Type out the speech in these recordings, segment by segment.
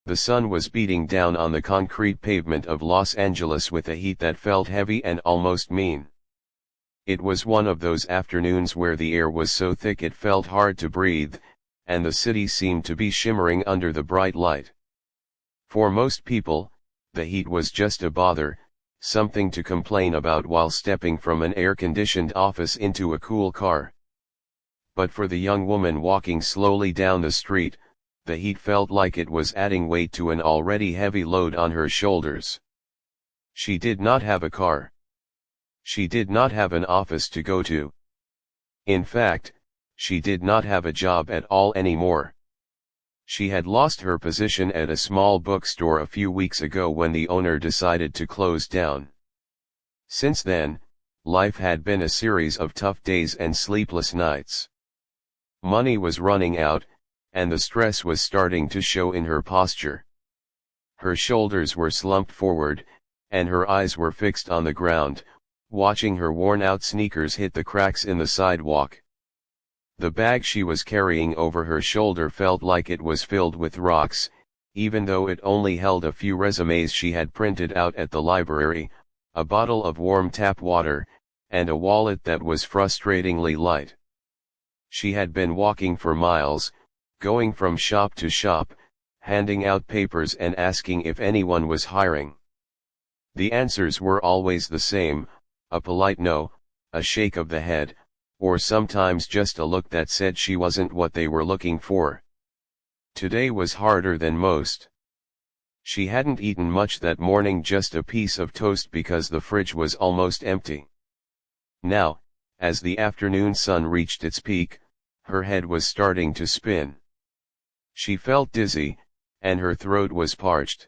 The sun was beating down on the concrete pavement of Los Angeles with a heat that felt heavy and almost mean. It was one of those afternoons where the air was so thick it felt hard to breathe, and the city seemed to be shimmering under the bright light. For most people, the heat was just a bother, something to complain about while stepping from an air-conditioned office into a cool car. But for the young woman walking slowly down the street, the heat felt like it was adding weight to an already heavy load on her shoulders. She did not have a car. She did not have an office to go to. In fact, she did not have a job at all anymore. She had lost her position at a small bookstore a few weeks ago when the owner decided to close down. Since then, life had been a series of tough days and sleepless nights. Money was running out, and the stress was starting to show in her posture. Her shoulders were slumped forward, and her eyes were fixed on the ground, watching her worn-out sneakers hit the cracks in the sidewalk. The bag she was carrying over her shoulder felt like it was filled with rocks, even though it only held a few resumes she had printed out at the library, a bottle of warm tap water, and a wallet that was frustratingly light. She had been walking for miles, going from shop to shop, handing out papers and asking if anyone was hiring. The answers were always the same, a polite no, a shake of the head, or sometimes just a look that said she wasn't what they were looking for. Today was harder than most. She hadn't eaten much that morning, just a piece of toast because the fridge was almost empty. Now, as the afternoon sun reached its peak, her head was starting to spin. She felt dizzy, and her throat was parched.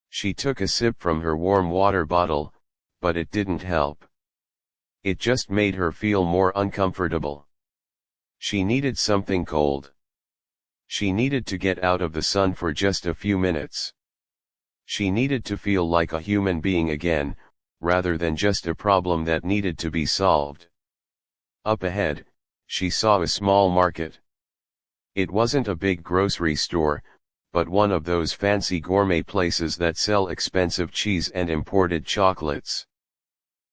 She took a sip from her warm water bottle, but it didn't help. It just made her feel more uncomfortable. She needed something cold. She needed to get out of the sun for just a few minutes. She needed to feel like a human being again, rather than just a problem that needed to be solved. Up ahead, she saw a small market. It wasn't a big grocery store, but one of those fancy gourmet places that sell expensive cheese and imported chocolates.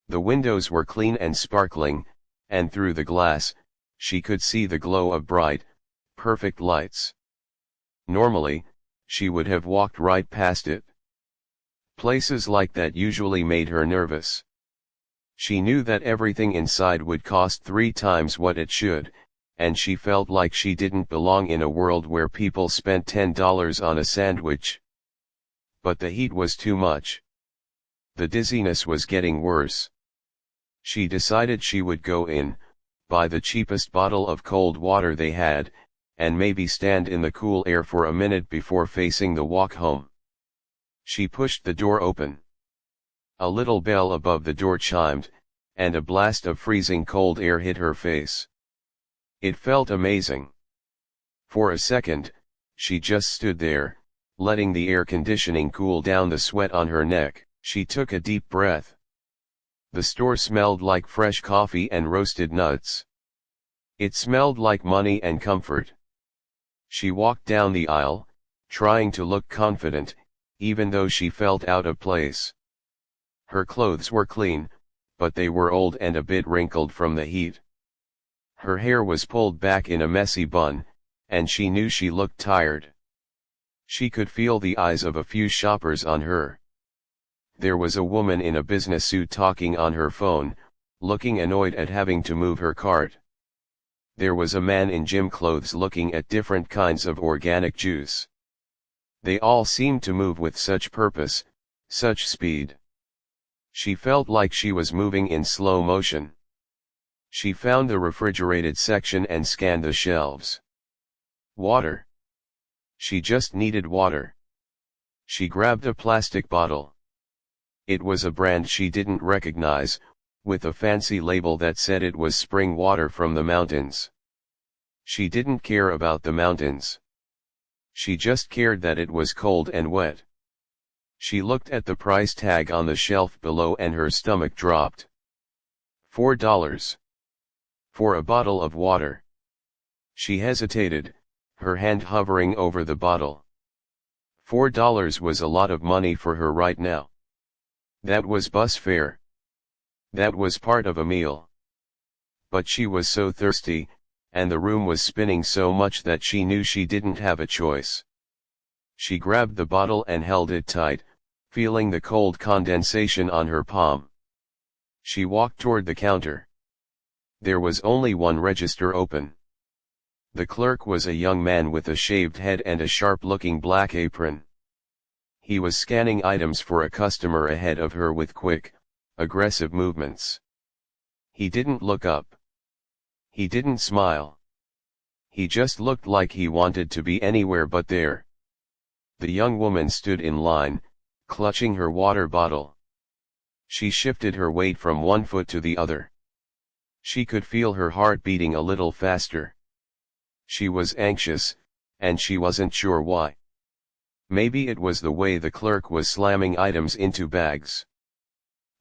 The windows were clean and sparkling, and through the glass, she could see the glow of bright, perfect lights. Normally, she would have walked right past it. Places like that usually made her nervous. She knew that everything inside would cost 3 times what it should, and she felt like she didn't belong in a world where people spent $10 on a sandwich. But the heat was too much. The dizziness was getting worse. She decided she would go in, buy the cheapest bottle of cold water they had, and maybe stand in the cool air for a minute before facing the walk home. She pushed the door open. A little bell above the door chimed, and a blast of freezing cold air hit her face. It felt amazing. For a second, she just stood there, letting the air conditioning cool down the sweat on her neck. She took a deep breath. The store smelled like fresh coffee and roasted nuts. It smelled like money and comfort. She walked down the aisle, trying to look confident, even though she felt out of place. Her clothes were clean, but they were old and a bit wrinkled from the heat. Her hair was pulled back in a messy bun, and she knew she looked tired. She could feel the eyes of a few shoppers on her. There was a woman in a business suit talking on her phone, looking annoyed at having to move her cart. There was a man in gym clothes looking at different kinds of organic juice. They all seemed to move with such purpose, such speed. She felt like she was moving in slow motion. She found the refrigerated section and scanned the shelves. Water. She just needed water. She grabbed a plastic bottle. It was a brand she didn't recognize, with a fancy label that said it was spring water from the mountains. She didn't care about the mountains. She just cared that it was cold and wet. She looked at the price tag on the shelf below and her stomach dropped. $4. For a bottle of water. She hesitated, her hand hovering over the bottle. $4 was a lot of money for her right now. That was bus fare. That was part of a meal. But she was so thirsty, and the room was spinning so much that she knew she didn't have a choice. She grabbed the bottle and held it tight, feeling the cold condensation on her palm. She walked toward the counter. There was only one register open. The clerk was a young man with a shaved head and a sharp-looking black apron. He was scanning items for a customer ahead of her with quick, aggressive movements. He didn't look up. He didn't smile. He just looked like he wanted to be anywhere but there. The young woman stood in line, clutching her water bottle. She shifted her weight from one foot to the other. She could feel her heart beating a little faster. She was anxious, and she wasn't sure why. Maybe it was the way the clerk was slamming items into bags.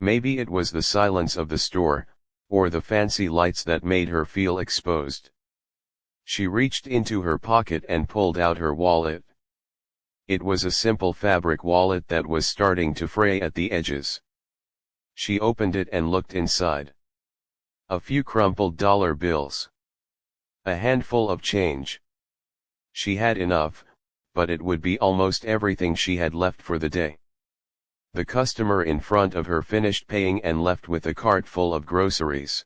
Maybe it was the silence of the store, or the fancy lights that made her feel exposed. She reached into her pocket and pulled out her wallet. It was a simple fabric wallet that was starting to fray at the edges. She opened it and looked inside. A few crumpled dollar bills. A handful of change. She had enough, but it would be almost everything she had left for the day. The customer in front of her finished paying and left with a cart full of groceries.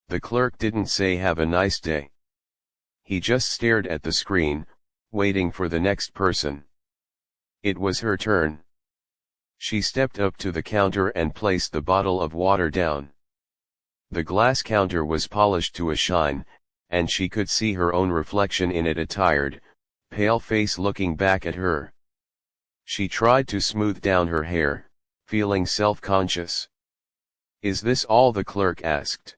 The clerk didn't say "Have a nice day." He just stared at the screen, waiting for the next person. It was her turn. She stepped up to the counter and placed the bottle of water down. The glass counter was polished to a shine, and she could see her own reflection in it, a tired, pale face looking back at her. She tried to smooth down her hair, feeling self-conscious. "Is this all?" the clerk asked.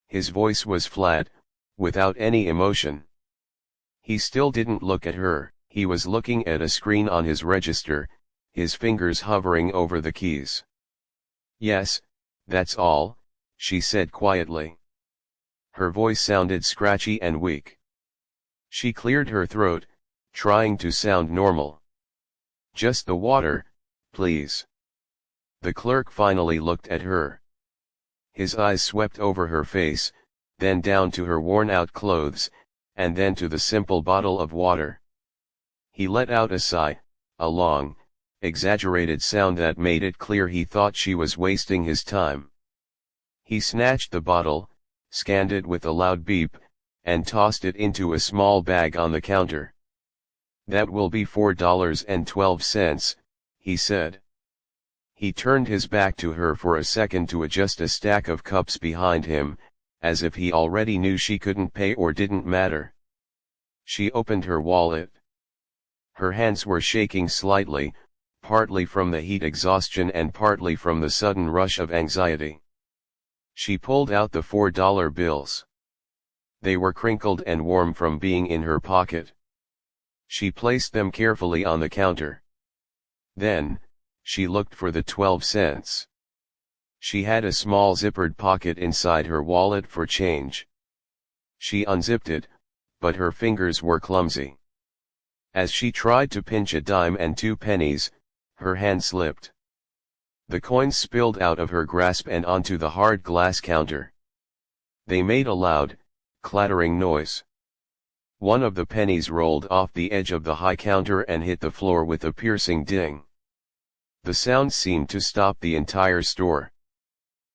His voice was flat, without any emotion. He still didn't look at her. He was looking at a screen on his register, his fingers hovering over the keys. "Yes, that's all," she said quietly. Her voice sounded scratchy and weak. She cleared her throat, trying to sound normal. "Just the water, please." The clerk finally looked at her. His eyes swept over her face, then down to her worn-out clothes, and then to the simple bottle of water. He let out a sigh, a long, exaggerated sound that made it clear he thought she was wasting his time. He snatched the bottle, scanned it with a loud beep, and tossed it into a small bag on the counter. "That will be $4.12, he said. He turned his back to her for a second to adjust a stack of cups behind him, as if he already knew she couldn't pay or didn't matter. She opened her wallet. Her hands were shaking slightly, partly from the heat exhaustion and partly from the sudden rush of anxiety. She pulled out the $4 bills. They were crinkled and warm from being in her pocket. She placed them carefully on the counter. Then, she looked for the 12 cents. She had a small zippered pocket inside her wallet for change. She unzipped it, but her fingers were clumsy. As she tried to pinch a dime and 2 pennies, her hand slipped. The coins spilled out of her grasp and onto the hard glass counter. They made a loud, clattering noise. One of the pennies rolled off the edge of the high counter and hit the floor with a piercing ding. The sound seemed to stop the entire store.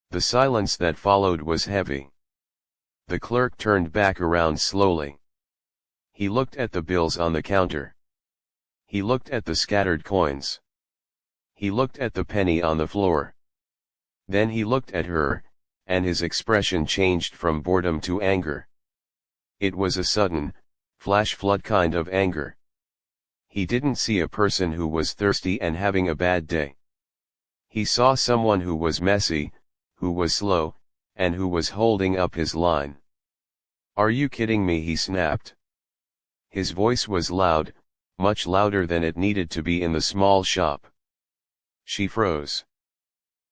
The silence that followed was heavy. The clerk turned back around slowly. He looked at the bills on the counter. He looked at the scattered coins. He looked at the penny on the floor. Then he looked at her, and his expression changed from boredom to anger. It was a sudden, flash flood kind of anger. He didn't see a person who was thirsty and having a bad day. He saw someone who was messy, who was slow, and who was holding up his line. "Are you kidding me?" he snapped. His voice was loud, much louder than it needed to be in the small shop. She froze.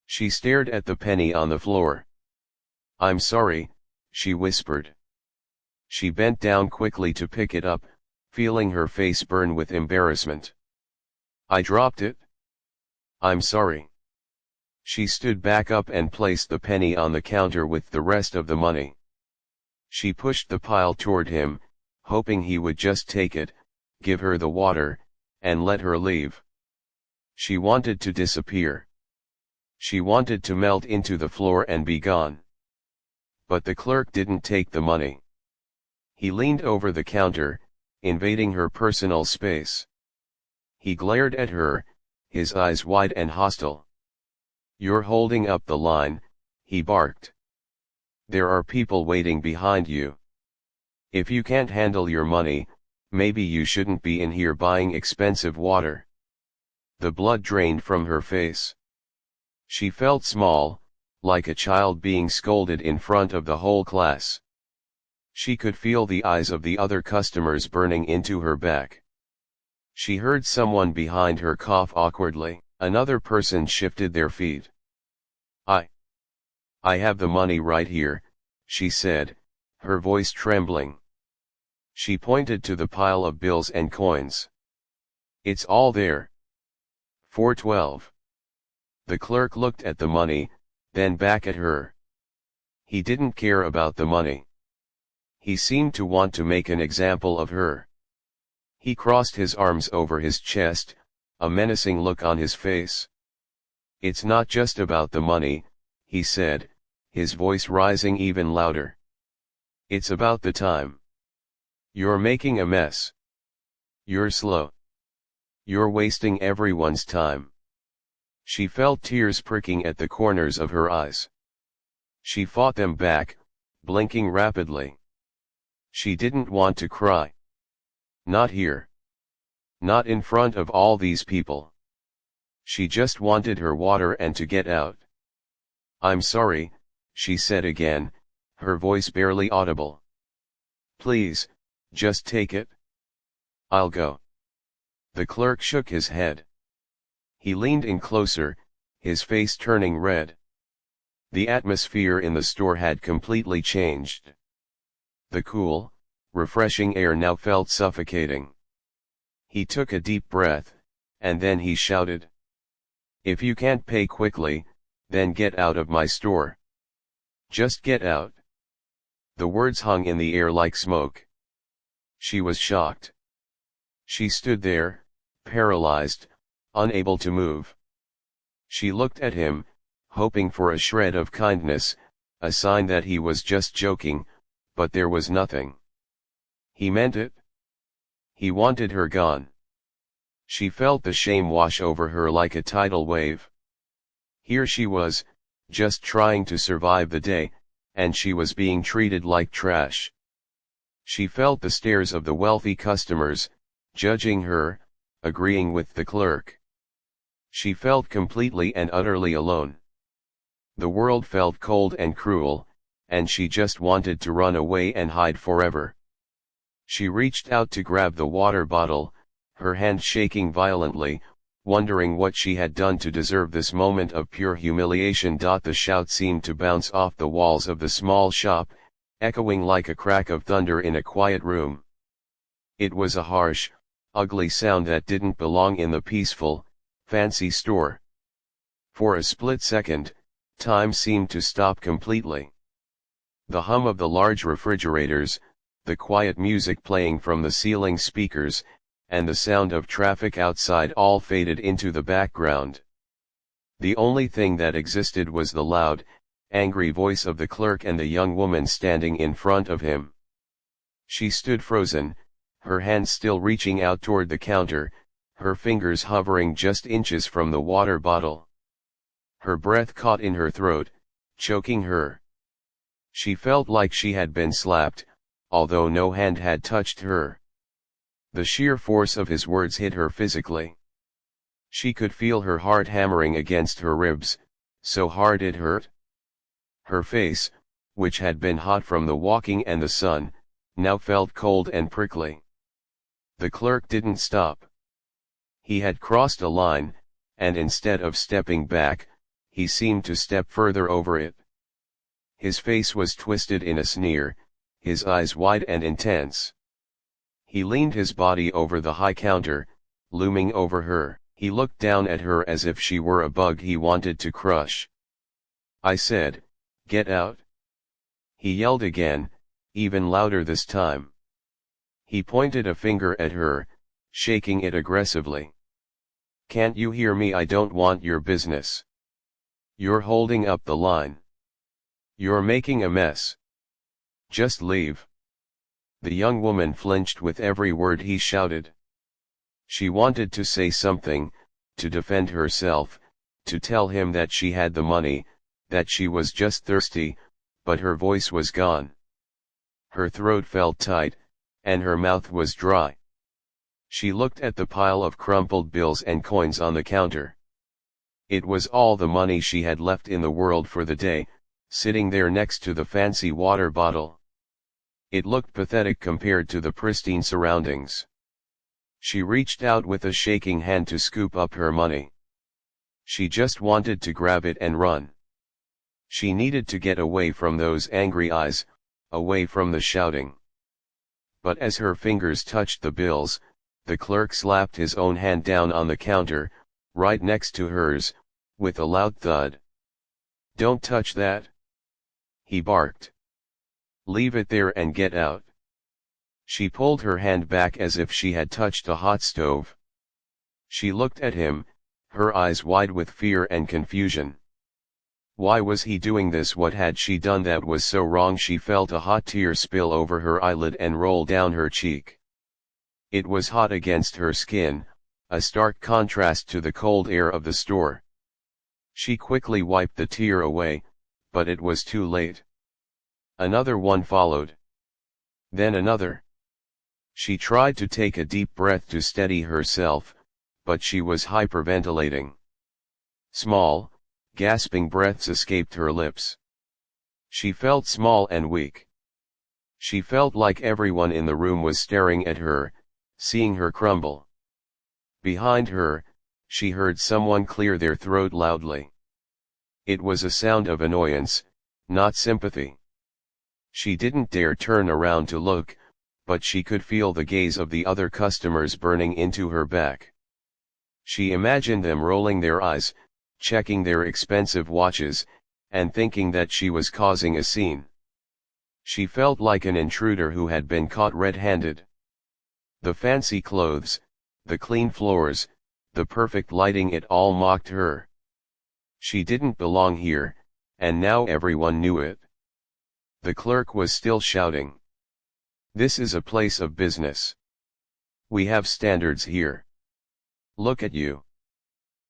She stared at the penny on the floor. "I'm sorry," she whispered. She bent down quickly to pick it up, feeling her face burn with embarrassment. I dropped it. I'm sorry. She stood back up and placed the penny on the counter with the rest of the money. She pushed the pile toward him, hoping he would just take it, give her the water, and let her leave. She wanted to disappear. She wanted to melt into the floor and be gone. But the clerk didn't take the money. He leaned over the counter, invading her personal space. He glared at her, his eyes wide and hostile. "You're holding up the line," he barked. "There are people waiting behind you. If you can't handle your money, maybe you shouldn't be in here buying expensive water." The blood drained from her face. She felt small, like a child being scolded in front of the whole class. She could feel the eyes of the other customers burning into her back. She heard someone behind her cough awkwardly. Another person shifted their feet. I have the money right here," she said, her voice trembling. She pointed to the pile of bills and coins. "It's all there. 412. The clerk looked at the money, then back at her. He didn't care about the money. He seemed to want to make an example of her. He crossed his arms over his chest, a menacing look on his face. "It's not just about the money," he said, his voice rising even louder. "It's about the time. You're making a mess. You're slow. You're wasting everyone's time." She felt tears pricking at the corners of her eyes. She fought them back, blinking rapidly. She didn't want to cry. Not here. Not in front of all these people. She just wanted her water and to get out. "I'm sorry," she said again, her voice barely audible. "Please, just take it. I'll go." The clerk shook his head. He leaned in closer, his face turning red. The atmosphere in the store had completely changed. The cool, refreshing air now felt suffocating. He took a deep breath, and then he shouted, "If you can't pay quickly, then get out of my store. Just get out." The words hung in the air like smoke. She was shocked. She stood there, paralyzed, unable to move. She looked at him, hoping for a shred of kindness, a sign that he was just joking, but there was nothing. He meant it. He wanted her gone. She felt the shame wash over her like a tidal wave. Here she was, just trying to survive the day, and she was being treated like trash. She felt the stares of the wealthy customers, judging her, agreeing with the clerk. She felt completely and utterly alone. The world felt cold and cruel, and she just wanted to run away and hide forever. She reached out to grab the water bottle, her hand shaking violently, wondering what she had done to deserve this moment of pure humiliation. The shout seemed to bounce off the walls of the small shop, echoing like a crack of thunder in a quiet room. It was a harsh, ugly sound that didn't belong in the peaceful, fancy store. For a split second, time seemed to stop completely. The hum of the large refrigerators, the quiet music playing from the ceiling speakers, and the sound of traffic outside all faded into the background. The only thing that existed was the loud, angry voice of the clerk and the young woman standing in front of him. She stood frozen, her hands still reaching out toward the counter, her fingers hovering just inches from the water bottle. Her breath caught in her throat, choking her. She felt like she had been slapped, although no hand had touched her. The sheer force of his words hit her physically. She could feel her heart hammering against her ribs, so hard it hurt. Her face, which had been hot from the walking and the sun, now felt cold and prickly. The clerk didn't stop. He had crossed a line, and instead of stepping back, he seemed to step further over it. His face was twisted in a sneer, his eyes wide and intense. He leaned his body over the high counter, looming over her. He looked down at her as if she were a bug he wanted to crush. I said, "Get out." He yelled again, even louder this time. He pointed a finger at her, shaking it aggressively. "Can't you hear me? I don't want your business. You're holding up the line. You're making a mess. Just leave." The young woman flinched with every word he shouted. She wanted to say something, to defend herself, to tell him that she had the money, that she was just thirsty, but her voice was gone. Her throat felt tight, and her mouth was dry. She looked at the pile of crumpled bills and coins on the counter. It was all the money she had left in the world for the day, sitting there next to the fancy water bottle. It looked pathetic compared to the pristine surroundings. She reached out with a shaking hand to scoop up her money. She just wanted to grab it and run. She needed to get away from those angry eyes, away from the shouting. But as her fingers touched the bills, the clerk slapped his own hand down on the counter, right next to hers, with a loud thud. "Don't touch that!" he barked. "Leave it there and get out." She pulled her hand back as if she had touched a hot stove. She looked at him, her eyes wide with fear and confusion. Why was he doing this? What had she done that was so wrong? She felt a hot tear spill over her eyelid and roll down her cheek. It was hot against her skin, a stark contrast to the cold air of the store. She quickly wiped the tear away, but it was too late. Another one followed. Then another. She tried to take a deep breath to steady herself, but she was hyperventilating. Small, gasping breaths escaped her lips. She felt small and weak. She felt like everyone in the room was staring at her, seeing her crumble. Behind her, she heard someone clear their throat loudly. It was a sound of annoyance, not sympathy. She didn't dare turn around to look, but she could feel the gaze of the other customers burning into her back. She imagined them rolling their eyes, checking their expensive watches, and thinking that she was causing a scene. She felt like an intruder who had been caught red-handed. The fancy clothes, the clean floors, the perfect lighting, it all mocked her. She didn't belong here, and now everyone knew it. The clerk was still shouting. "This is a place of business. We have standards here. Look at you.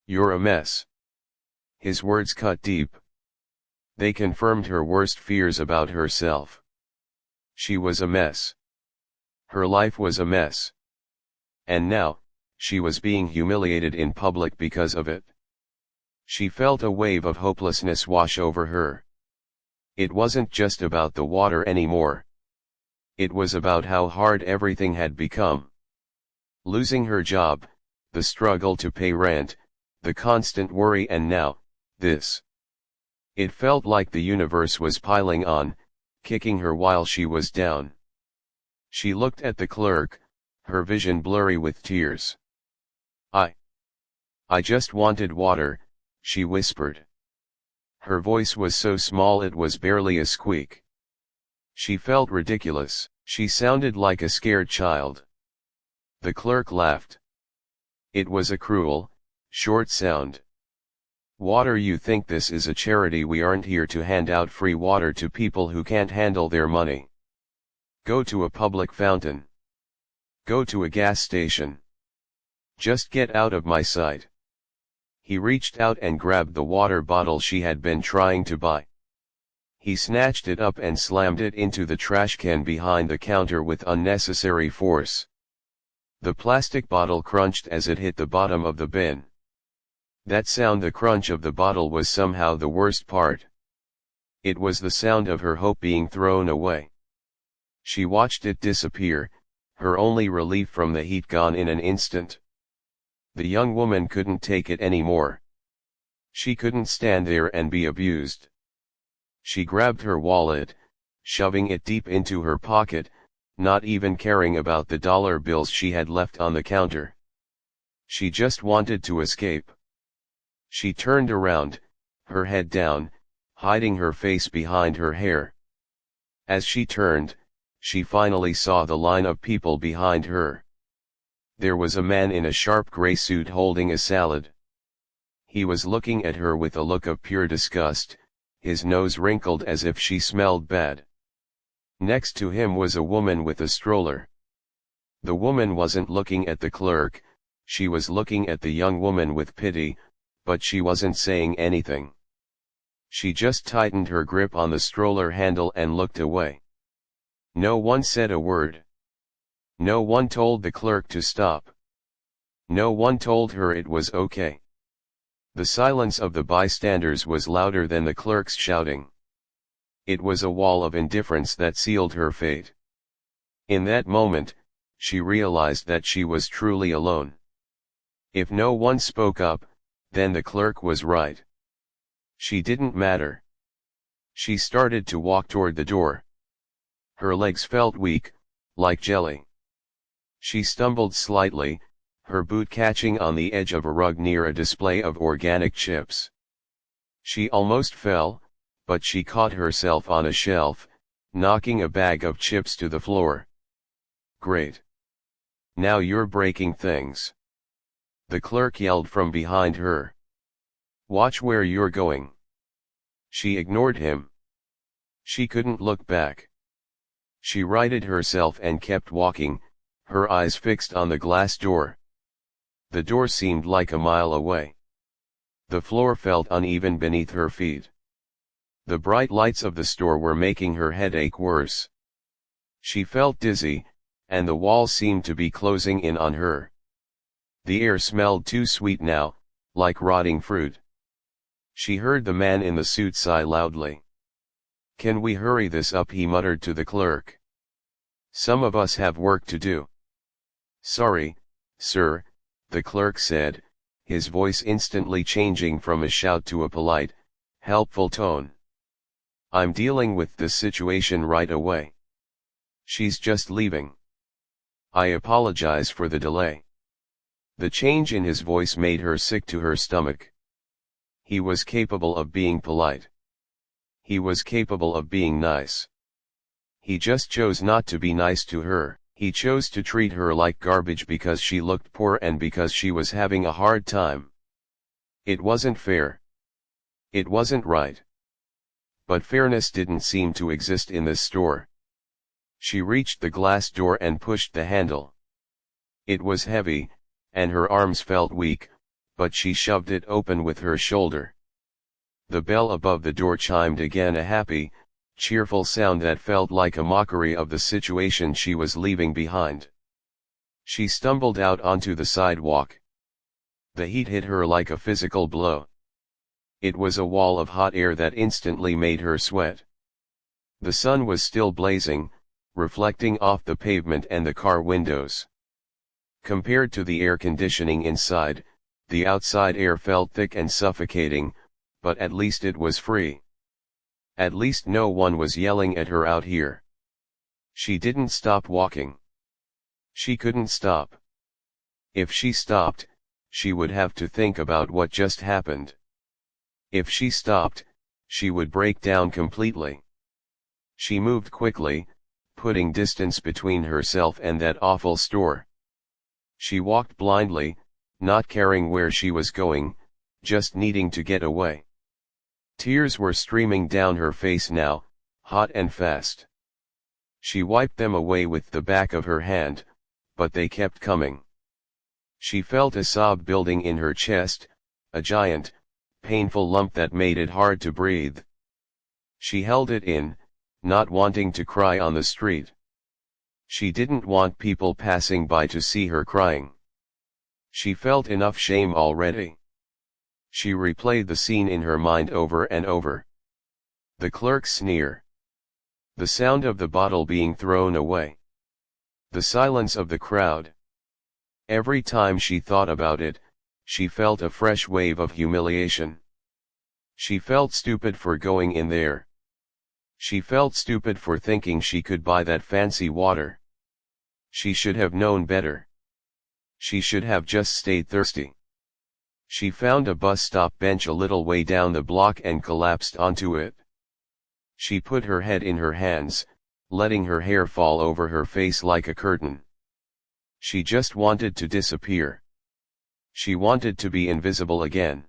You're a mess." His words cut deep. They confirmed her worst fears about herself. She was a mess. Her life was a mess. And now, she was being humiliated in public because of it. She felt a wave of hopelessness wash over her. It wasn't just about the water anymore. It was about how hard everything had become. Losing her job, the struggle to pay rent, the constant worry, and now, this. It felt like the universe was piling on, kicking her while she was down. She looked at the clerk, her vision blurry with tears. I just wanted water," she whispered. Her voice was so small it was barely a squeak. She felt ridiculous. She sounded like a scared child. The clerk laughed. It was a cruel, short sound. "Water? You think this is a charity? We aren't here to hand out free water to people who can't handle their money. Go to a public fountain. Go to a gas station. Just get out of my sight." He reached out and grabbed the water bottle she had been trying to buy. He snatched it up and slammed it into the trash can behind the counter with unnecessary force. The plastic bottle crunched as it hit the bottom of the bin. That sound, the crunch of the bottle, was somehow the worst part. It was the sound of her hope being thrown away. She watched it disappear, her only relief from the heat gone in an instant. The young woman couldn't take it anymore. She couldn't stand there and be abused. She grabbed her wallet, shoving it deep into her pocket, not even caring about the dollar bills she had left on the counter. She just wanted to escape. She turned around, her head down, hiding her face behind her hair. As she turned, she finally saw the line of people behind her. There was a man in a sharp gray suit holding a salad. He was looking at her with a look of pure disgust, his nose wrinkled as if she smelled bad. Next to him was a woman with a stroller. The woman wasn't looking at the clerk, she was looking at the young woman with pity, but she wasn't saying anything. She just tightened her grip on the stroller handle and looked away. No one said a word. No one told the clerk to stop. No one told her it was okay. The silence of the bystanders was louder than the clerk's shouting. It was a wall of indifference that sealed her fate. In that moment, she realized that she was truly alone. If no one spoke up, then the clerk was right. She didn't matter. She started to walk toward the door. Her legs felt weak, like jelly. She stumbled slightly, her boot catching on the edge of a rug near a display of organic chips. She almost fell, but she caught herself on a shelf, knocking a bag of chips to the floor. Great. Now you're breaking things. The clerk yelled from behind her. Watch where you're going. She ignored him. She couldn't look back. She righted herself and kept walking, her eyes fixed on the glass door. The door seemed like a mile away. The floor felt uneven beneath her feet. The bright lights of the store were making her headache worse. She felt dizzy, and the wall seemed to be closing in on her. The air smelled too sweet now, like rotting fruit. She heard the man in the suit sigh loudly. "Can we hurry this up?" he muttered to the clerk. "Some of us have work to do." "Sorry, sir," the clerk said, his voice instantly changing from a shout to a polite, helpful tone. "I'm dealing with this situation right away. She's just leaving. I apologize for the delay." The change in his voice made her sick to her stomach. He was capable of being polite. He was capable of being nice. He just chose not to be nice to her. He chose to treat her like garbage because she looked poor and because she was having a hard time. It wasn't fair. It wasn't right. But fairness didn't seem to exist in this store. She reached the glass door and pushed the handle. It was heavy, and her arms felt weak, but she shoved it open with her shoulder. The bell above the door chimed again, a happy, cheerful sound that felt like a mockery of the situation she was leaving behind. She stumbled out onto the sidewalk. The heat hit her like a physical blow. It was a wall of hot air that instantly made her sweat. The sun was still blazing, reflecting off the pavement and the car windows. Compared to the air conditioning inside, the outside air felt thick and suffocating, but at least it was free. At least no one was yelling at her out here. She didn't stop walking. She couldn't stop. If she stopped, she would have to think about what just happened. If she stopped, she would break down completely. She moved quickly, putting distance between herself and that awful store. She walked blindly, not caring where she was going, just needing to get away. Tears were streaming down her face now, hot and fast. She wiped them away with the back of her hand, but they kept coming. She felt a sob building in her chest, a giant, painful lump that made it hard to breathe. She held it in, not wanting to cry on the street. She didn't want people passing by to see her crying. She felt enough shame already. She replayed the scene in her mind over and over. The clerk's sneer. The sound of the bottle being thrown away. The silence of the crowd. Every time she thought about it, she felt a fresh wave of humiliation. She felt stupid for going in there. She felt stupid for thinking she could buy that fancy water. She should have known better. She should have just stayed thirsty. She found a bus stop bench a little way down the block and collapsed onto it. She put her head in her hands, letting her hair fall over her face like a curtain. She just wanted to disappear. She wanted to be invisible again.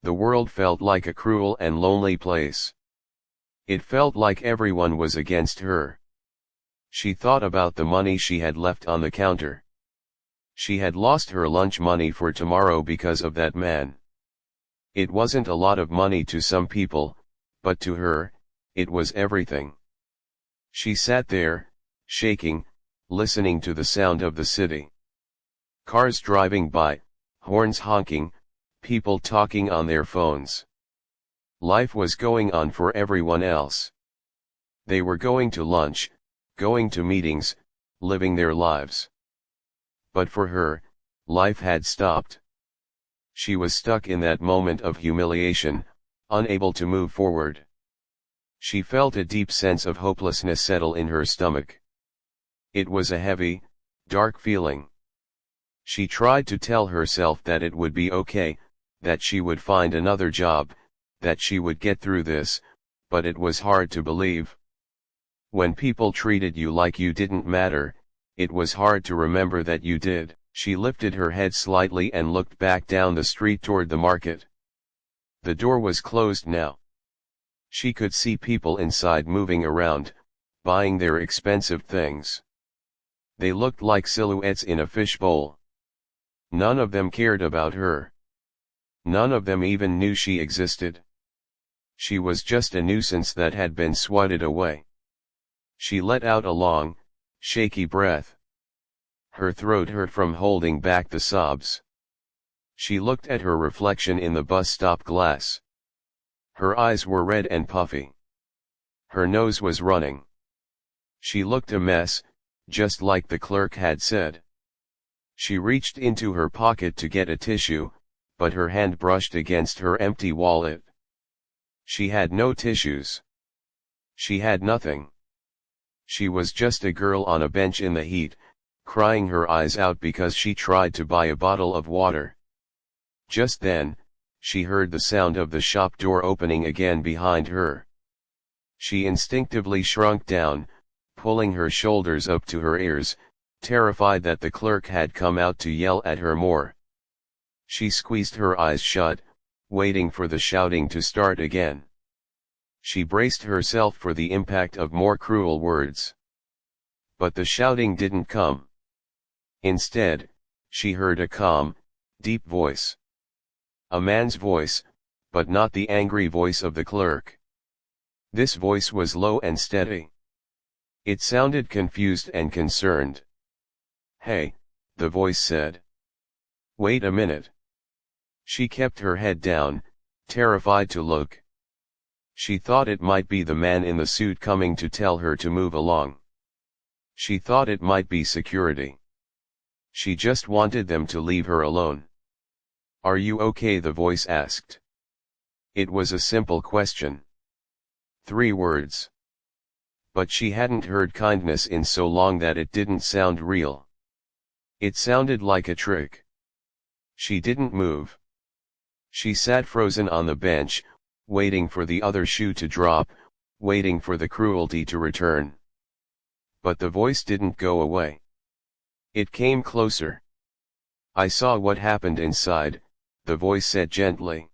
The world felt like a cruel and lonely place. It felt like everyone was against her. She thought about the money she had left on the counter. She had lost her lunch money for tomorrow because of that man. It wasn't a lot of money to some people, but to her, it was everything. She sat there, shaking, listening to the sound of the city. Cars driving by, horns honking, people talking on their phones. Life was going on for everyone else. They were going to lunch, going to meetings, living their lives. But for her, life had stopped. She was stuck in that moment of humiliation, unable to move forward. She felt a deep sense of hopelessness settle in her stomach. It was a heavy, dark feeling. She tried to tell herself that it would be okay, that she would find another job, that she would get through this, but it was hard to believe. When people treated you like you didn't matter, it was hard to remember that you did. She lifted her head slightly and looked back down the street toward the market. The door was closed now. She could see people inside moving around, buying their expensive things. They looked like silhouettes in a fishbowl. None of them cared about her. None of them even knew she existed. She was just a nuisance that had been swatted away. She let out a long, shaky breath. Her throat hurt from holding back the sobs. She looked at her reflection in the bus stop glass. Her eyes were red and puffy. Her nose was running. She looked a mess, just like the clerk had said. She reached into her pocket to get a tissue, but her hand brushed against her empty wallet. She had no tissues. She had nothing. She was just a girl on a bench in the heat, crying her eyes out because she tried to buy a bottle of water. Just then, she heard the sound of the shop door opening again behind her. She instinctively shrunk down, pulling her shoulders up to her ears, terrified that the clerk had come out to yell at her more. She squeezed her eyes shut, waiting for the shouting to start again. She braced herself for the impact of more cruel words. But the shouting didn't come. Instead, she heard a calm, deep voice. A man's voice, but not the angry voice of the clerk. This voice was low and steady. It sounded confused and concerned. "Hey," the voice said. "Wait a minute." She kept her head down, terrified to look. She thought it might be the man in the suit coming to tell her to move along. She thought it might be security. She just wanted them to leave her alone. "Are you okay?" the voice asked. It was a simple question. 3 words. But she hadn't heard kindness in so long that it didn't sound real. It sounded like a trick. She didn't move. She sat frozen on the bench, waiting for the other shoe to drop, waiting for the cruelty to return. But the voice didn't go away. It came closer. "I saw what happened inside," the voice said gently.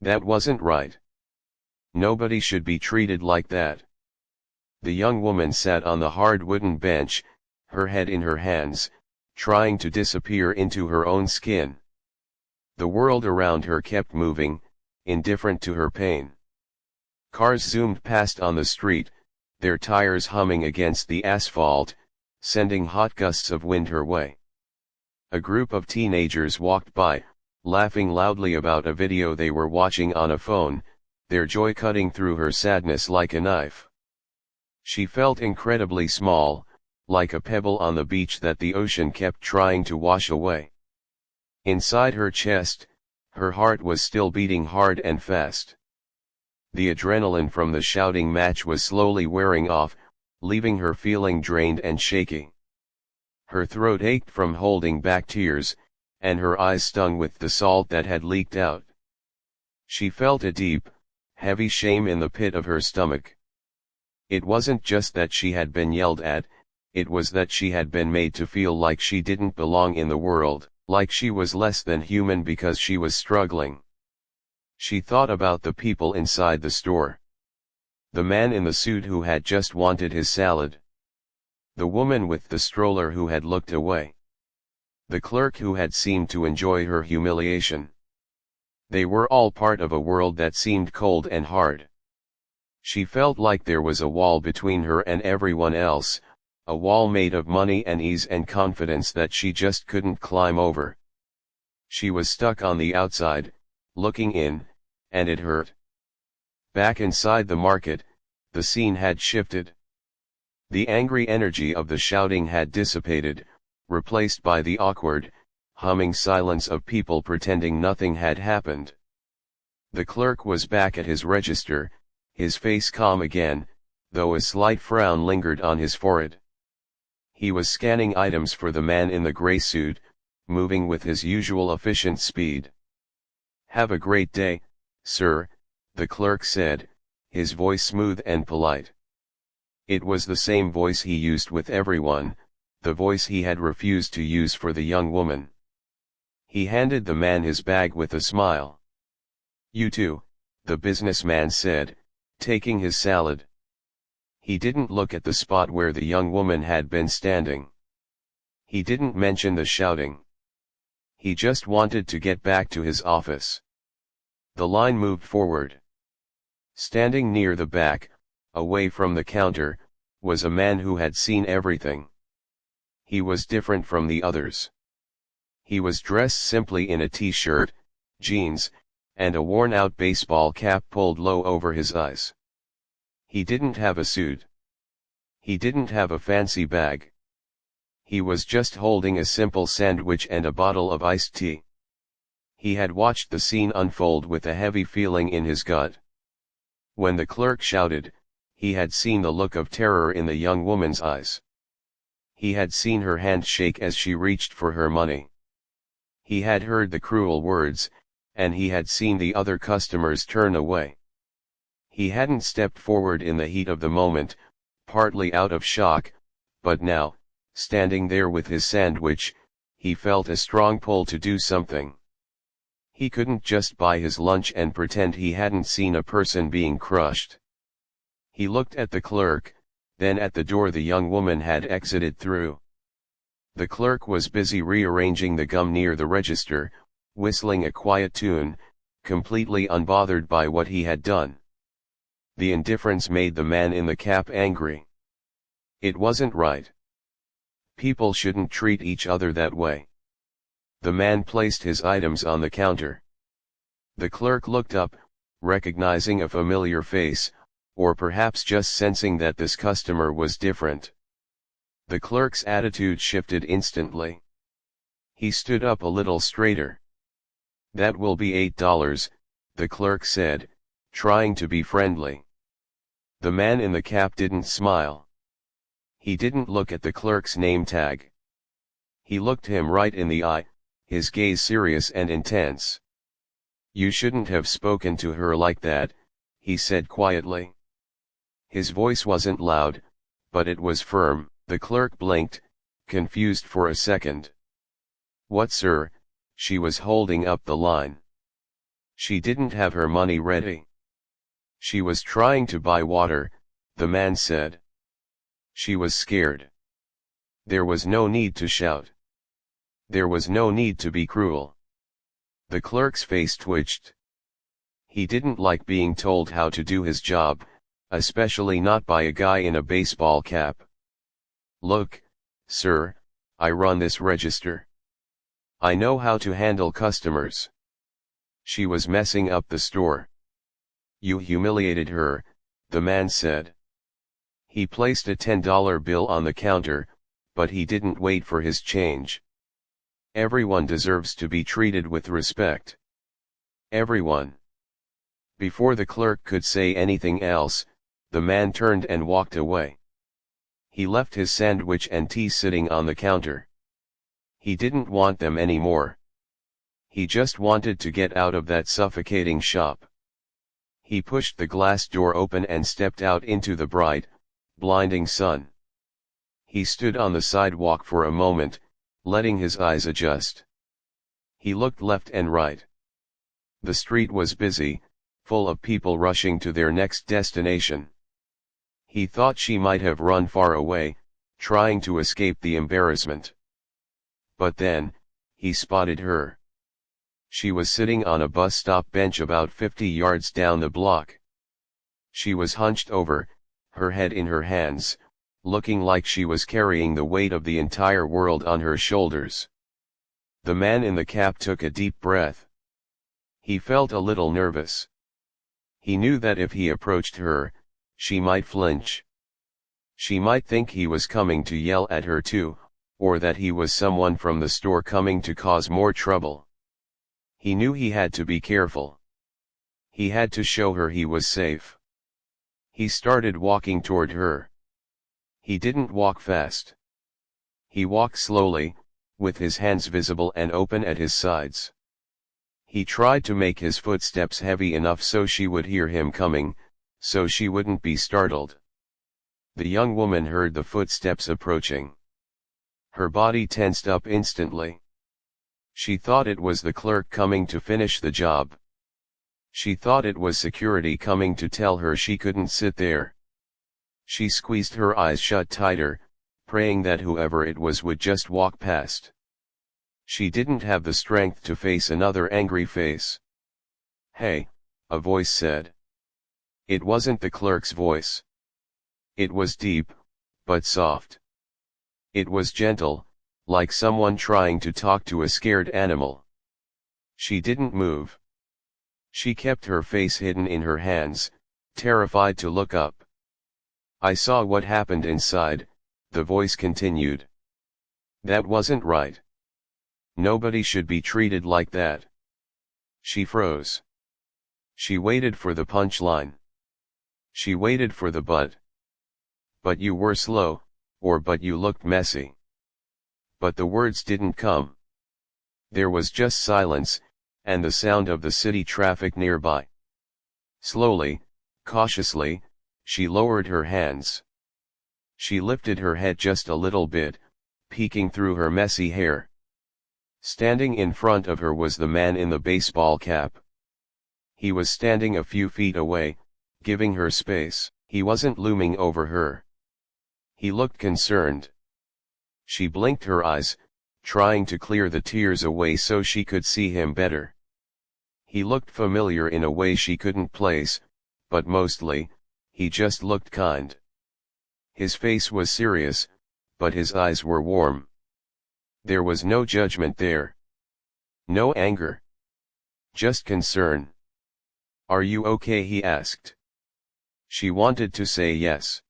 "That wasn't right. Nobody should be treated like that." The young woman sat on the hard wooden bench, her head in her hands, trying to disappear into her own skin. The world around her kept moving, indifferent to her pain. Cars zoomed past on the street, their tires humming against the asphalt, sending hot gusts of wind her way. A group of teenagers walked by, laughing loudly about a video they were watching on a phone, their joy cutting through her sadness like a knife. She felt incredibly small, like a pebble on the beach that the ocean kept trying to wash away. Inside her chest, her heart was still beating hard and fast. The adrenaline from the shouting match was slowly wearing off, leaving her feeling drained and shaky. Her throat ached from holding back tears, and her eyes stung with the salt that had leaked out. She felt a deep, heavy shame in the pit of her stomach. It wasn't just that she had been yelled at, it was that she had been made to feel like she didn't belong in the world, like she was less than human because she was struggling. She thought about the people inside the store. The man in the suit who had just wanted his salad. The woman with the stroller who had looked away. The clerk who had seemed to enjoy her humiliation. They were all part of a world that seemed cold and hard. She felt like there was a wall between her and everyone else, a wall made of money and ease and confidence that she just couldn't climb over. She was stuck on the outside, looking in, and it hurt. Back inside the market, the scene had shifted. The angry energy of the shouting had dissipated, replaced by the awkward, humming silence of people pretending nothing had happened. The clerk was back at his register, his face calm again, though a slight frown lingered on his forehead. He was scanning items for the man in the gray suit, moving with his usual efficient speed. "Have a great day, sir," the clerk said, his voice smooth and polite. It was the same voice he used with everyone, the voice he had refused to use for the young woman. He handed the man his bag with a smile. "You too," the businessman said, taking his salad. He didn't look at the spot where the young woman had been standing. He didn't mention the shouting. He just wanted to get back to his office. The line moved forward. Standing near the back, away from the counter, was a man who had seen everything. He was different from the others. He was dressed simply in a t-shirt, jeans, and a worn-out baseball cap pulled low over his eyes. He didn't have a suit. He didn't have a fancy bag. He was just holding a simple sandwich and a bottle of iced tea. He had watched the scene unfold with a heavy feeling in his gut. When the clerk shouted, he had seen the look of terror in the young woman's eyes. He had seen her hand shake as she reached for her money. He had heard the cruel words, and he had seen the other customers turn away. He hadn't stepped forward in the heat of the moment, partly out of shock, but now, standing there with his sandwich, he felt a strong pull to do something. He couldn't just buy his lunch and pretend he hadn't seen a person being crushed. He looked at the clerk, then at the door the young woman had exited through. The clerk was busy rearranging the gum near the register, whistling a quiet tune, completely unbothered by what he had done. The indifference made the man in the cap angry. It wasn't right. People shouldn't treat each other that way. The man placed his items on the counter. The clerk looked up, recognizing a familiar face, or perhaps just sensing that this customer was different. The clerk's attitude shifted instantly. He stood up a little straighter. "That will be $8, the clerk said, trying to be friendly. The man in the cap didn't smile. He didn't look at the clerk's name tag. He looked him right in the eye, his gaze serious and intense. "You shouldn't have spoken to her like that," he said quietly. His voice wasn't loud, but it was firm. The clerk blinked, confused for a second. "What, sir?" She was holding up the line. She didn't have her money ready. She was trying to buy water, the man said. She was scared. There was no need to shout. There was no need to be cruel. The clerk's face twitched. He didn't like being told how to do his job, especially not by a guy in a baseball cap. "Look, sir, I run this register. I know how to handle customers." She was messing up the store. "You humiliated her," the man said. He placed a $10 bill on the counter, but he didn't wait for his change. Everyone deserves to be treated with respect. Everyone. Before the clerk could say anything else, the man turned and walked away. He left his sandwich and tea sitting on the counter. He didn't want them anymore. He just wanted to get out of that suffocating shop. He pushed the glass door open and stepped out into the bright, blinding sun. He stood on the sidewalk for a moment, letting his eyes adjust. He looked left and right. The street was busy, full of people rushing to their next destination. He thought she might have run far away, trying to escape the embarrassment. But then, he spotted her. She was sitting on a bus stop bench about 50 yards down the block. She was hunched over, her head in her hands, looking like she was carrying the weight of the entire world on her shoulders. The man in the cap took a deep breath. He felt a little nervous. He knew that if he approached her, she might flinch. She might think he was coming to yell at her too, or that he was someone from the store coming to cause more trouble. He knew he had to be careful. He had to show her he was safe. He started walking toward her. He didn't walk fast. He walked slowly, with his hands visible and open at his sides. He tried to make his footsteps heavy enough so she would hear him coming, so she wouldn't be startled. The young woman heard the footsteps approaching. Her body tensed up instantly. She thought it was the clerk coming to finish the job. She thought it was security coming to tell her she couldn't sit there. She squeezed her eyes shut tighter, praying that whoever it was would just walk past. She didn't have the strength to face another angry face. "Hey," a voice said. It wasn't the clerk's voice. It was deep, but soft. It was gentle, like someone trying to talk to a scared animal. She didn't move. She kept her face hidden in her hands, terrified to look up. "I saw what happened inside," the voice continued. "That wasn't right. Nobody should be treated like that." She froze. She waited for the punchline. She waited for the "but." "But you were slow," or "but you looked messy." But the words didn't come. There was just silence, and the sound of the city traffic nearby. Slowly, cautiously, she lowered her hands. She lifted her head just a little bit, peeking through her messy hair. Standing in front of her was the man in the baseball cap. He was standing a few feet away, giving her space. He wasn't looming over her. He looked concerned. She blinked her eyes, trying to clear the tears away so she could see him better. He looked familiar in a way she couldn't place, but mostly, he just looked kind. His face was serious, but his eyes were warm. There was no judgment there. No anger. Just concern. "Are you okay?" he asked. She wanted to say yes.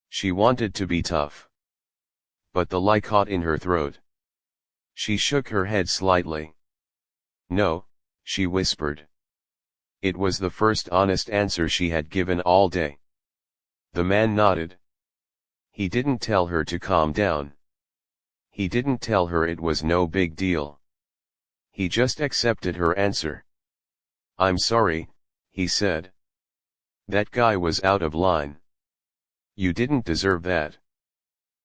She wanted to be tough. But the lie caught in her throat. She shook her head slightly. "No," she whispered. It was the first honest answer she had given all day. The man nodded. He didn't tell her to calm down. He didn't tell her it was no big deal. He just accepted her answer. "I'm sorry," he said. "That guy was out of line. You didn't deserve that."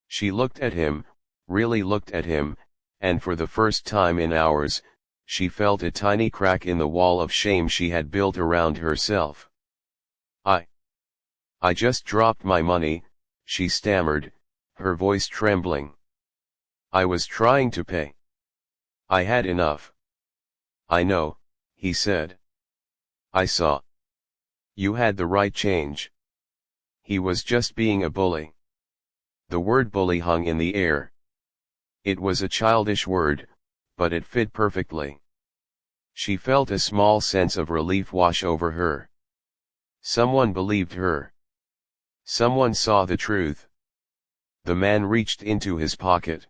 She looked at him, really looked at him, and for the first time in hours, she felt a tiny crack in the wall of shame she had built around herself. I just dropped my money," she stammered, her voice trembling. "I was trying to pay. I had enough." "I know," he said. "I saw. You had the right change." He was just being a bully. The word bully hung in the air. It was a childish word, but it fit perfectly. She felt a small sense of relief wash over her. Someone believed her. Someone saw the truth. The man reached into his pocket.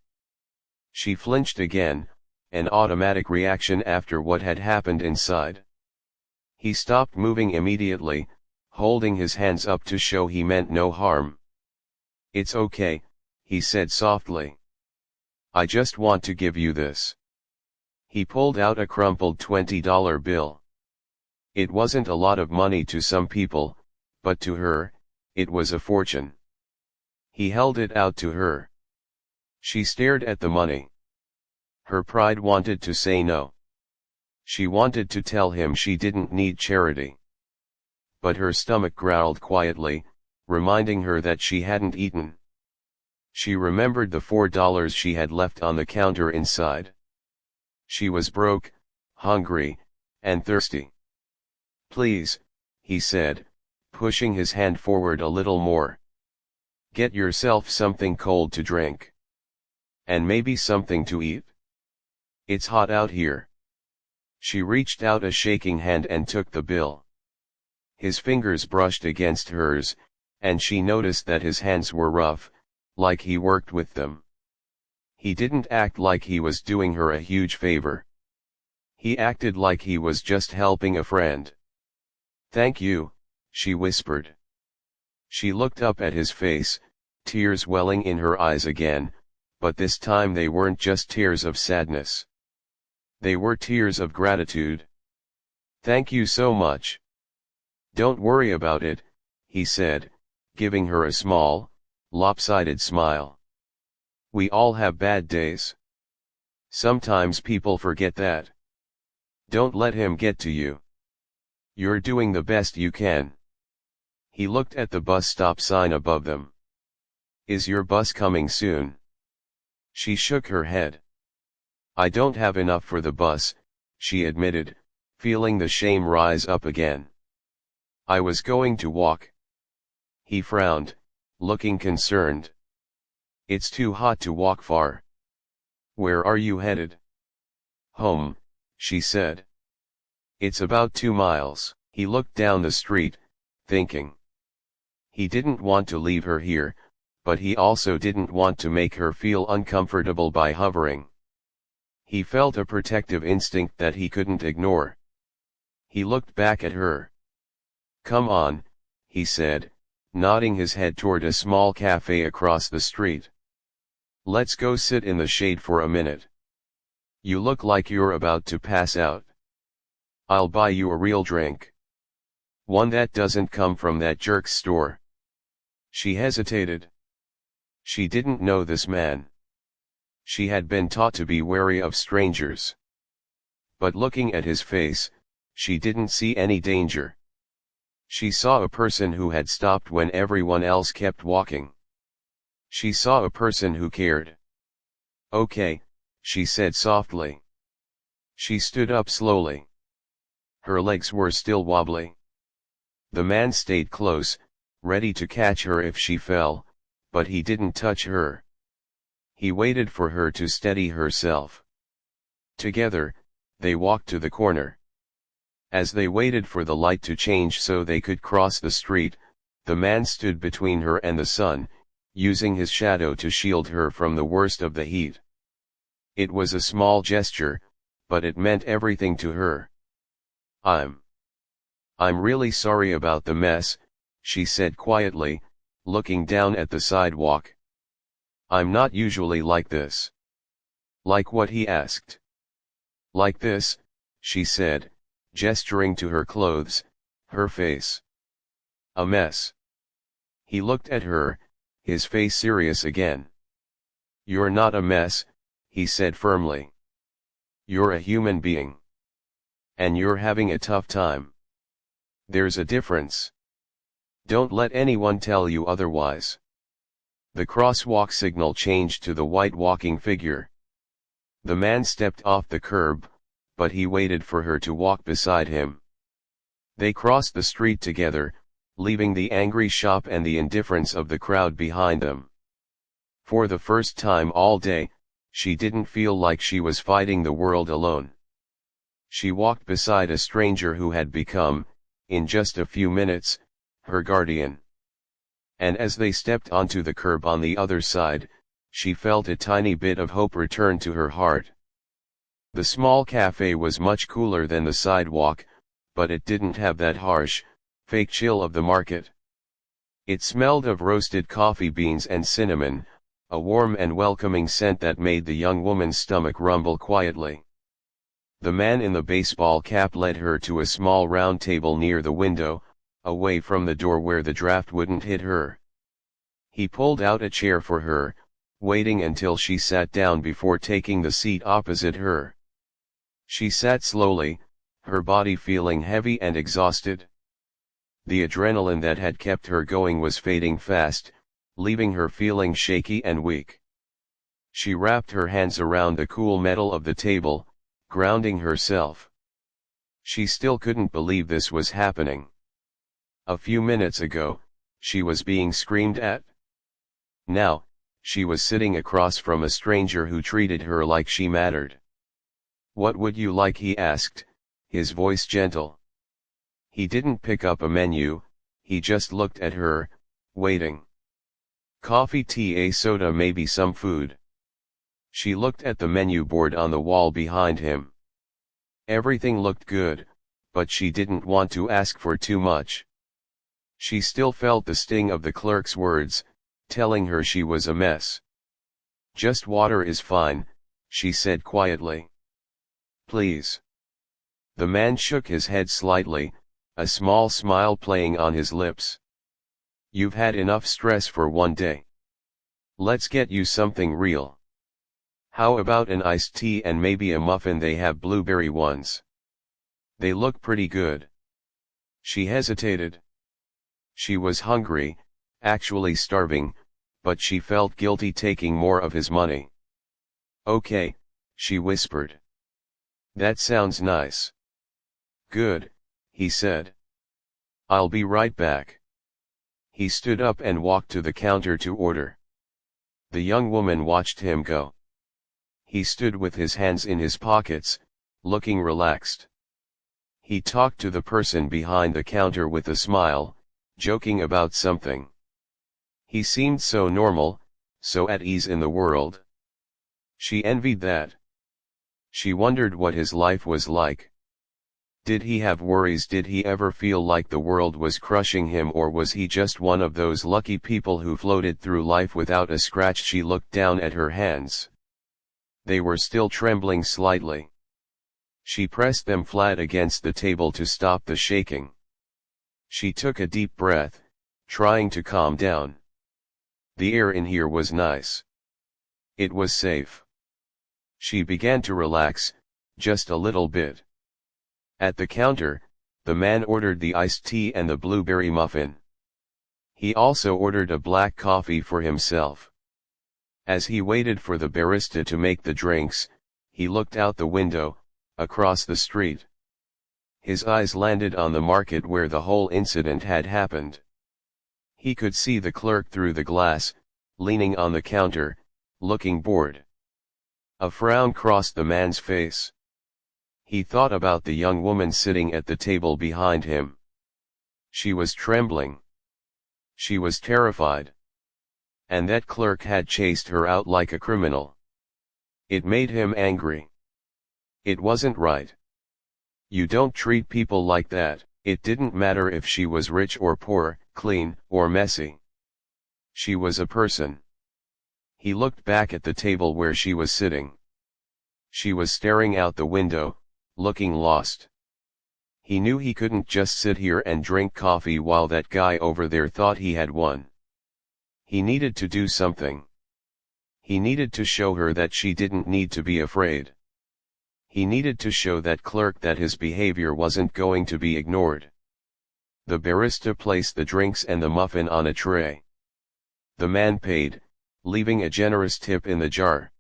She flinched again, an automatic reaction after what had happened inside. He stopped moving immediately, holding his hands up to show he meant no harm. "It's okay," he said softly. I just want to give you this. He pulled out a crumpled $20 bill. It wasn't a lot of money to some people, but to her, it was a fortune. He held it out to her. She stared at the money. Her pride wanted to say no. She wanted to tell him she didn't need charity. But her stomach growled quietly, reminding her that she hadn't eaten. She remembered the $4 she had left on the counter inside. She was broke, hungry, and thirsty. Please, he said, pushing his hand forward a little more. Get yourself something cold to drink. And maybe something to eat? It's hot out here. She reached out a shaking hand and took the bill. His fingers brushed against hers, and she noticed that his hands were rough, like he worked with them. He didn't act like he was doing her a huge favor. He acted like he was just helping a friend. Thank you, she whispered. She looked up at his face, tears welling in her eyes again, but this time they weren't just tears of sadness. They were tears of gratitude. Thank you so much. Don't worry about it, he said, giving her a small, lopsided smile. We all have bad days. Sometimes people forget that. Don't let him get to you. You're doing the best you can. He looked at the bus stop sign above them. Is your bus coming soon? She shook her head. I don't have enough for the bus, she admitted, feeling the shame rise up again. I was going to walk. He frowned, looking concerned. It's too hot to walk far. Where are you headed? Home, she said. It's about 2 miles. He looked down the street, thinking. He didn't want to leave her here, but he also didn't want to make her feel uncomfortable by hovering. He felt a protective instinct that he couldn't ignore. He looked back at her. Come on, he said, nodding his head toward a small cafe across the street. Let's go sit in the shade for a minute. You look like you're about to pass out. I'll buy you a real drink. One that doesn't come from that jerk's store. She hesitated. She didn't know this man. She had been taught to be wary of strangers. But looking at his face, she didn't see any danger. She saw a person who had stopped when everyone else kept walking. She saw a person who cared. Okay, she said softly. She stood up slowly. Her legs were still wobbly. The man stayed close, ready to catch her if she fell, but he didn't touch her. He waited for her to steady herself. Together, they walked to the corner. As they waited for the light to change so they could cross the street, the man stood between her and the sun, using his shadow to shield her from the worst of the heat. It was a small gesture, but it meant everything to her. I'm really sorry about the mess, she said quietly, looking down at the sidewalk. I'm not usually like this. Like what? He asked. Like this, she said, gesturing to her clothes, her face. A mess. He looked at her, his face serious again. You're not a mess, he said firmly. You're a human being. And you're having a tough time. There's a difference. Don't let anyone tell you otherwise. The crosswalk signal changed to the white walking figure. The man stepped off the curb, but he waited for her to walk beside him. They crossed the street together, leaving the angry shop and the indifference of the crowd behind them. For the first time all day, she didn't feel like she was fighting the world alone. She walked beside a stranger who had become, in just a few minutes, her guardian. And as they stepped onto the curb on the other side, she felt a tiny bit of hope return to her heart. The small cafe was much cooler than the sidewalk, but it didn't have that harsh, fake chill of the market. It smelled of roasted coffee beans and cinnamon, a warm and welcoming scent that made the young woman's stomach rumble quietly. The man in the baseball cap led her to a small round table near the window, away from the door where the draft wouldn't hit her. He pulled out a chair for her, waiting until she sat down before taking the seat opposite her. She sat slowly, her body feeling heavy and exhausted. The adrenaline that had kept her going was fading fast, leaving her feeling shaky and weak. She wrapped her hands around the cool metal of the table, grounding herself. She still couldn't believe this was happening. A few minutes ago, she was being screamed at. Now, she was sitting across from a stranger who treated her like she mattered. "What would you like?" he asked, his voice gentle. He didn't pick up a menu, he just looked at her, waiting. "Coffee, tea, a soda, maybe some food." She looked at the menu board on the wall behind him. Everything looked good, but she didn't want to ask for too much. She still felt the sting of the clerk's words, telling her she was a mess. "Just water is fine," she said quietly. "Please." The man shook his head slightly, a small smile playing on his lips. "You've had enough stress for one day. Let's get you something real. How about an iced tea and maybe a muffin? They have blueberry ones. They look pretty good." She hesitated. She was hungry, actually starving, but she felt guilty taking more of his money. "Okay," she whispered. "That sounds nice." "Good," he said. "I'll be right back." He stood up and walked to the counter to order. The young woman watched him go. He stood with his hands in his pockets, looking relaxed. He talked to the person behind the counter with a smile, joking about something. He seemed so normal, so at ease in the world. She envied that. She wondered what his life was like. Did he have worries? Did he ever feel like the world was crushing him, or was he just one of those lucky people who floated through life without a scratch? She looked down at her hands. They were still trembling slightly. She pressed them flat against the table to stop the shaking. She took a deep breath, trying to calm down. The air in here was nice. It was safe. She began to relax, just a little bit. At the counter, the man ordered the iced tea and the blueberry muffin. He also ordered a black coffee for himself. As he waited for the barista to make the drinks, he looked out the window, across the street. His eyes landed on the market where the whole incident had happened. He could see the clerk through the glass, leaning on the counter, looking bored. A frown crossed the man's face. He thought about the young woman sitting at the table behind him. She was trembling. She was terrified. And that clerk had chased her out like a criminal. It made him angry. It wasn't right. You don't treat people like that. It didn't matter if she was rich or poor, clean or messy. She was a person. He looked back at the table where she was sitting. She was staring out the window, looking lost. He knew he couldn't just sit here and drink coffee while that guy over there thought he had won. He needed to do something. He needed to show her that she didn't need to be afraid. He needed to show that clerk that his behavior wasn't going to be ignored. The barista placed the drinks and the muffin on a tray. The man paid, leaving a generous tip in the jar.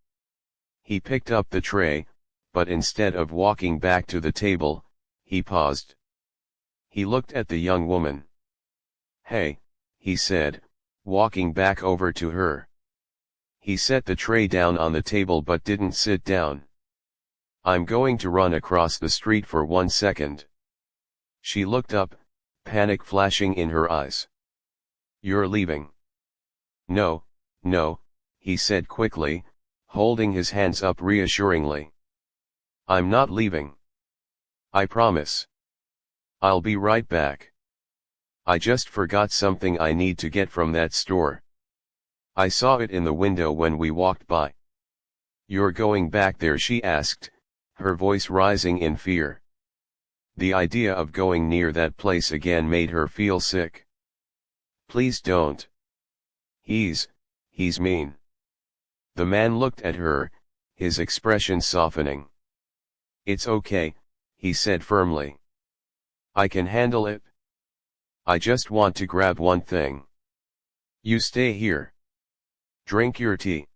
He picked up the tray, but instead of walking back to the table, he paused. He looked at the young woman. "Hey," he said, walking back over to her. He set the tray down on the table but didn't sit down. "I'm going to run across the street for 1 second." She looked up, panic flashing in her eyes. "You're leaving?" "No, no," he said quickly, holding his hands up reassuringly. "I'm not leaving. I promise. I'll be right back. I just forgot something I need to get from that store." I saw it in the window when we walked by. You're going back there, she asked, her voice rising in fear. The idea of going near that place again made her feel sick. Please don't. He's mean. The man looked at her, his expression softening. It's okay, he said firmly. I can handle it. I just want to grab one thing. You stay here. Drink your tea.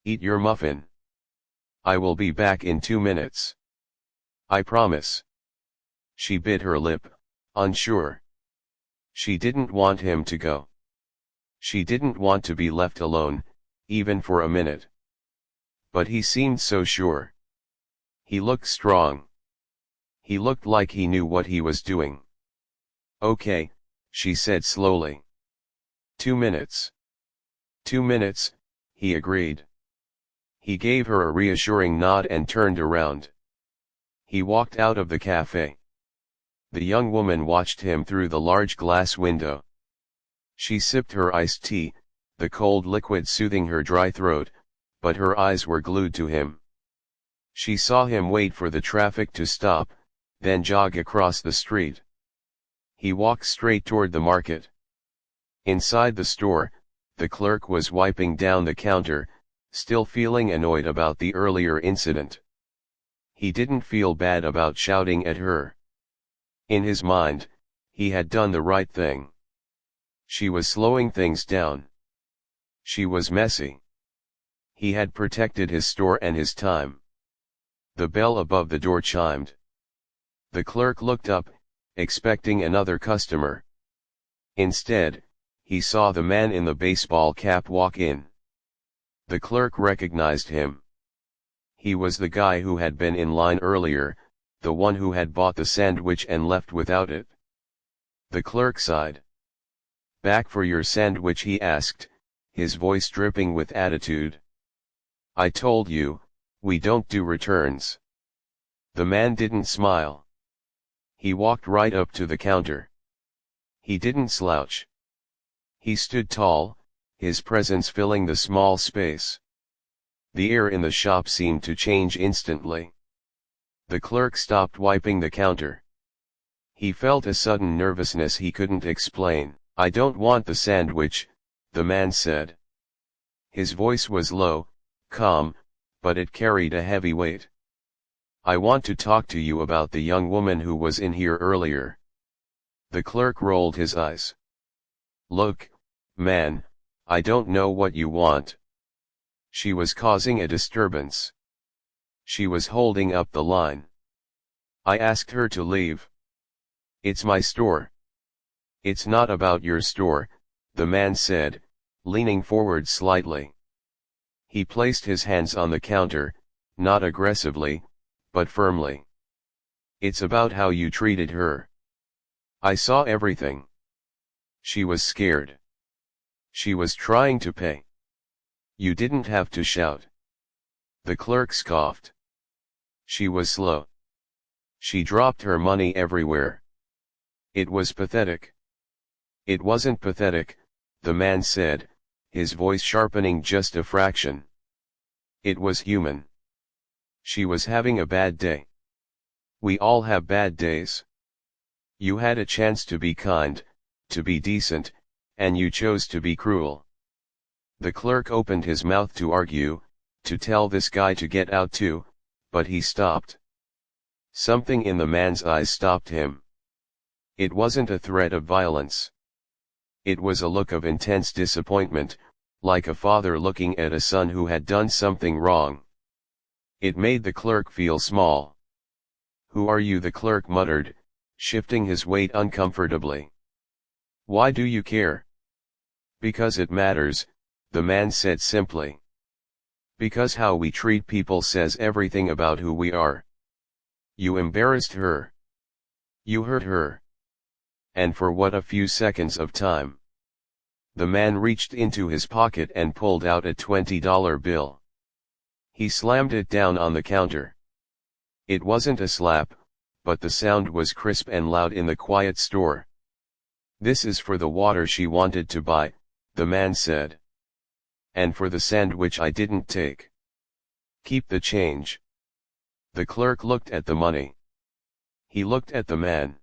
Eat your muffin. I will be back in 2 minutes. I promise. She bit her lip, unsure. She didn't want him to go. She didn't want to be left alone, even for a minute. But he seemed so sure. He looked strong. He looked like he knew what he was doing. Okay, she said slowly. 2 minutes. 2 minutes, he agreed. He gave her a reassuring nod and turned around. He walked out of the cafe. The young woman watched him through the large glass window. She sipped her iced tea, the cold liquid soothing her dry throat, but her eyes were glued to him. She saw him wait for the traffic to stop, then jog across the street. He walked straight toward the market. Inside the store, the clerk was wiping down the counter, still feeling annoyed about the earlier incident. He didn't feel bad about shouting at her. In his mind, he had done the right thing. She was slowing things down. She was messy. He had protected his store and his time. The bell above the door chimed. The clerk looked up, expecting another customer. Instead, he saw the man in the baseball cap walk in. The clerk recognized him. He was the guy who had been in line earlier, the one who had bought the sandwich and left without it. The clerk sighed. Back for your sandwich, he asked, his voice dripping with attitude. I told you, we don't do returns. The man didn't smile. He walked right up to the counter. He didn't slouch. He stood tall, his presence filling the small space. The air in the shop seemed to change instantly. The clerk stopped wiping the counter. He felt a sudden nervousness he couldn't explain. I don't want the sandwich, the man said. His voice was low, calm, but it carried a heavy weight. I want to talk to you about the young woman who was in here earlier. The clerk rolled his eyes. Look, man, I don't know what you want. She was causing a disturbance. She was holding up the line. I asked her to leave. It's my store. It's not about your store, the man said, leaning forward slightly. He placed his hands on the counter, not aggressively, but firmly. It's about how you treated her. I saw everything. She was scared. She was trying to pay. You didn't have to shout. The clerk scoffed. She was slow. She dropped her money everywhere. It was pathetic. It wasn't pathetic, the man said, his voice sharpening just a fraction. It was human. She was having a bad day. We all have bad days. You had a chance to be kind, to be decent, and you chose to be cruel. The clerk opened his mouth to argue, to tell this guy to get out too, but he stopped. Something in the man's eyes stopped him. It wasn't a threat of violence. It was a look of intense disappointment, like a father looking at a son who had done something wrong. It made the clerk feel small. Who are you? The clerk muttered, shifting his weight uncomfortably. Why do you care? Because it matters, the man said simply. Because how we treat people says everything about who we are. You embarrassed her. You hurt her. And for what, a few seconds of time? The man reached into his pocket and pulled out a $20 bill. He slammed it down on the counter. It wasn't a slap, but the sound was crisp and loud in the quiet store. This is for the water she wanted to buy, the man said. And for the sandwich I didn't take. Keep the change. The clerk looked at the money. He looked at the man.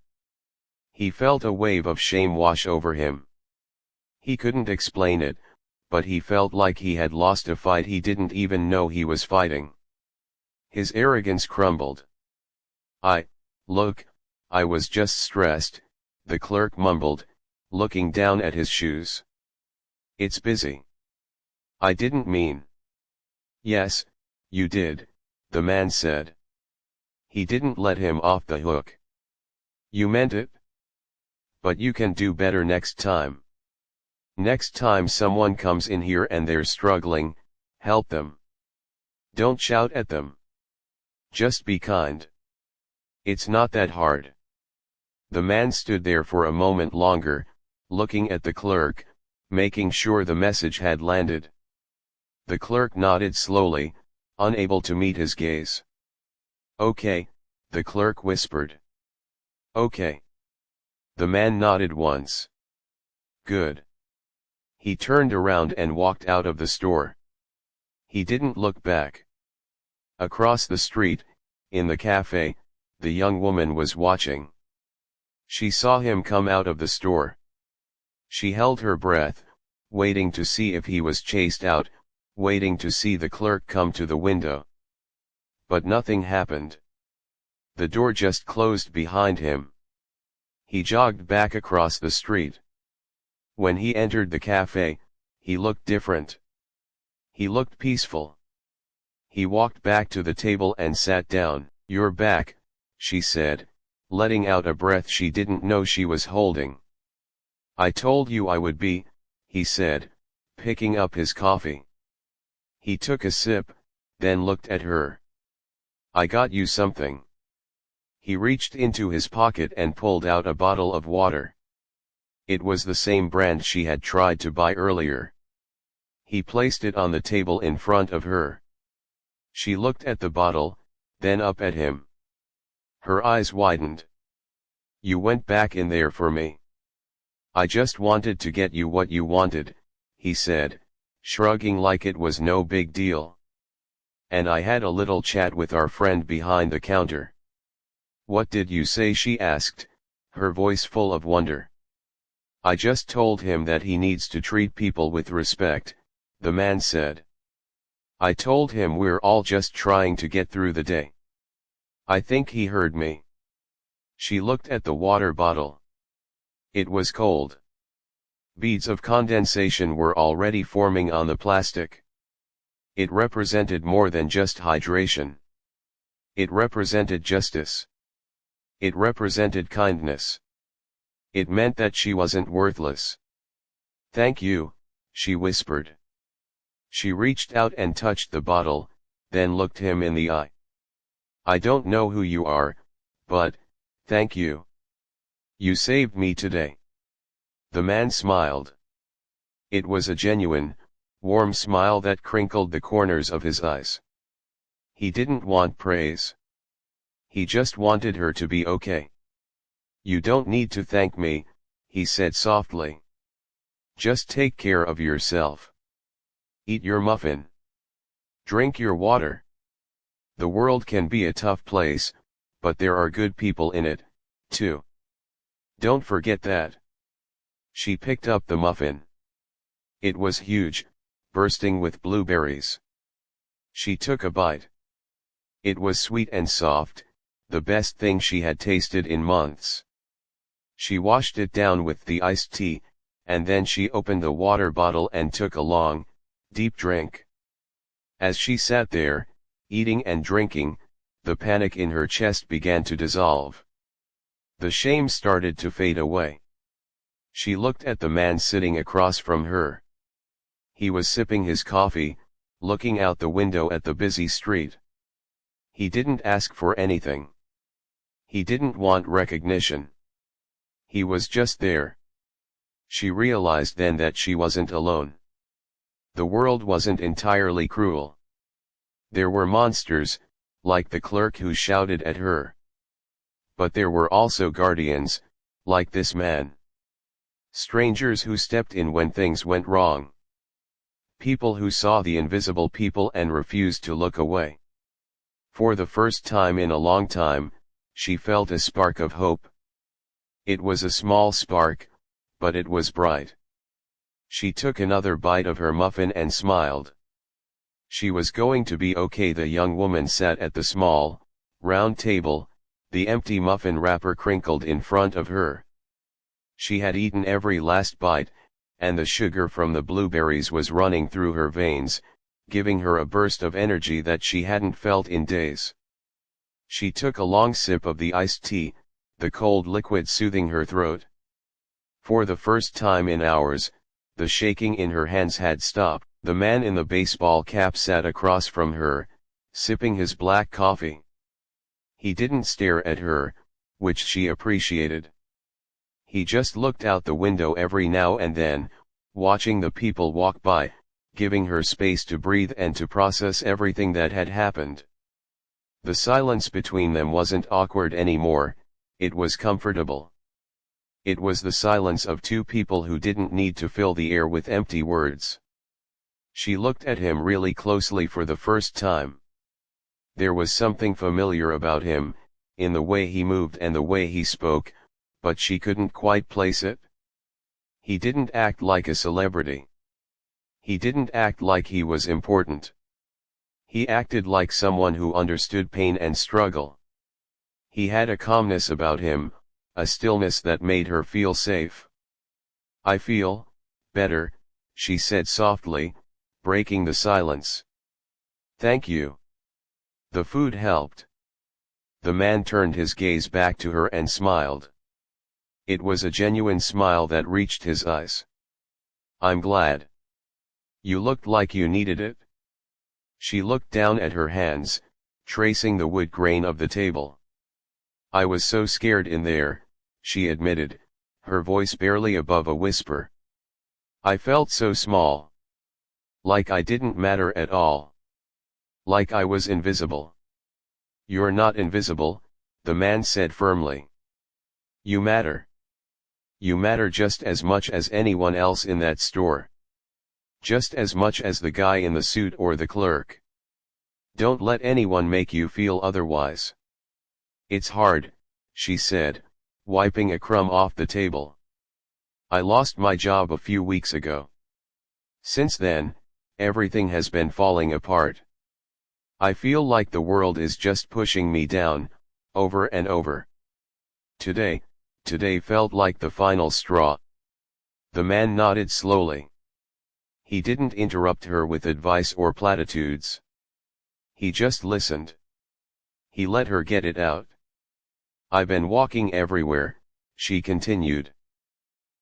He felt a wave of shame wash over him. He couldn't explain it, but he felt like he had lost a fight he didn't even know he was fighting. His arrogance crumbled. Look, I was just stressed, the clerk mumbled, looking down at his shoes. It's busy. I didn't mean. Yes, you did, the man said. He didn't let him off the hook. You meant it? But you can do better next time. Next time someone comes in here and they're struggling, help them. Don't shout at them. Just be kind. It's not that hard. The man stood there for a moment longer, looking at the clerk, making sure the message had landed. The clerk nodded slowly, unable to meet his gaze. Okay, the clerk whispered. Okay. The man nodded once. Good. He turned around and walked out of the store. He didn't look back. Across the street, in the cafe, the young woman was watching. She saw him come out of the store. She held her breath, waiting to see if he was chased out, waiting to see the clerk come to the window. But nothing happened. The door just closed behind him. He jogged back across the street. When he entered the cafe, he looked different. He looked peaceful. He walked back to the table and sat down. You're back, she said, letting out a breath she didn't know she was holding. I told you I would be, he said, picking up his coffee. He took a sip, then looked at her. I got you something. He reached into his pocket and pulled out a bottle of water. It was the same brand she had tried to buy earlier. He placed it on the table in front of her. She looked at the bottle, then up at him. Her eyes widened. You went back in there for me. I just wanted to get you what you wanted, he said, shrugging like it was no big deal. And I had a little chat with our friend behind the counter. What did you say? She asked, her voice full of wonder. I just told him that he needs to treat people with respect, the man said. I told him we're all just trying to get through the day. I think he heard me. She looked at the water bottle. It was cold. Beads of condensation were already forming on the plastic. It represented more than just hydration. It represented justice. It represented kindness. It meant that she wasn't worthless. Thank you, she whispered. She reached out and touched the bottle, then looked him in the eye. I don't know who you are, but, thank you. You saved me today. The man smiled. It was a genuine, warm smile that crinkled the corners of his eyes. He didn't want praise. He just wanted her to be okay. You don't need to thank me, he said softly. Just take care of yourself. Eat your muffin. Drink your water. The world can be a tough place, but there are good people in it, too. Don't forget that. She picked up the muffin. It was huge, bursting with blueberries. She took a bite. It was sweet and soft, the best thing she had tasted in months. She washed it down with the iced tea, and then she opened the water bottle and took a long, deep drink. As she sat there, eating and drinking, the panic in her chest began to dissolve. The shame started to fade away. She looked at the man sitting across from her. He was sipping his coffee, looking out the window at the busy street. He didn't ask for anything. He didn't want recognition. He was just there. She realized then that she wasn't alone. The world wasn't entirely cruel. There were monsters, like the clerk who shouted at her. But there were also guardians, like this man. Strangers who stepped in when things went wrong. People who saw the invisible people and refused to look away. For the first time in a long time, she felt a spark of hope. It was a small spark, but it was bright. She took another bite of her muffin and smiled. She was going to be okay. The young woman sat at the small, round table, the empty muffin wrapper crinkled in front of her. She had eaten every last bite, and the sugar from the blueberries was running through her veins, giving her a burst of energy that she hadn't felt in days. She took a long sip of the iced tea, the cold liquid soothing her throat. For the first time in hours, the shaking in her hands had stopped. The man in the baseball cap sat across from her, sipping his black coffee. He didn't stare at her, which she appreciated. He just looked out the window every now and then, watching the people walk by, giving her space to breathe and to process everything that had happened. The silence between them wasn't awkward anymore, it was comfortable. It was the silence of two people who didn't need to fill the air with empty words. She looked at him really closely for the first time. There was something familiar about him, in the way he moved and the way he spoke, but she couldn't quite place it. He didn't act like a celebrity. He didn't act like he was important. He acted like someone who understood pain and struggle. He had a calmness about him, a stillness that made her feel safe. "I feel better," she said softly, breaking the silence. "Thank you. The food helped." The man turned his gaze back to her and smiled. It was a genuine smile that reached his eyes. "I'm glad. You looked like you needed it." She looked down at her hands, tracing the wood grain of the table. "I was so scared in there," she admitted, her voice barely above a whisper. "I felt so small. Like I didn't matter at all. Like I was invisible." "You're not invisible," the man said firmly. "You matter. You matter just as much as anyone else in that store. Just as much as the guy in the suit or the clerk. Don't let anyone make you feel otherwise." "It's hard," she said, wiping a crumb off the table. "I lost my job a few weeks ago. Since then, everything has been falling apart. I feel like the world is just pushing me down, over and over. Today felt like the final straw." The man nodded slowly. He didn't interrupt her with advice or platitudes. He just listened. He let her get it out. "I've been walking everywhere," she continued.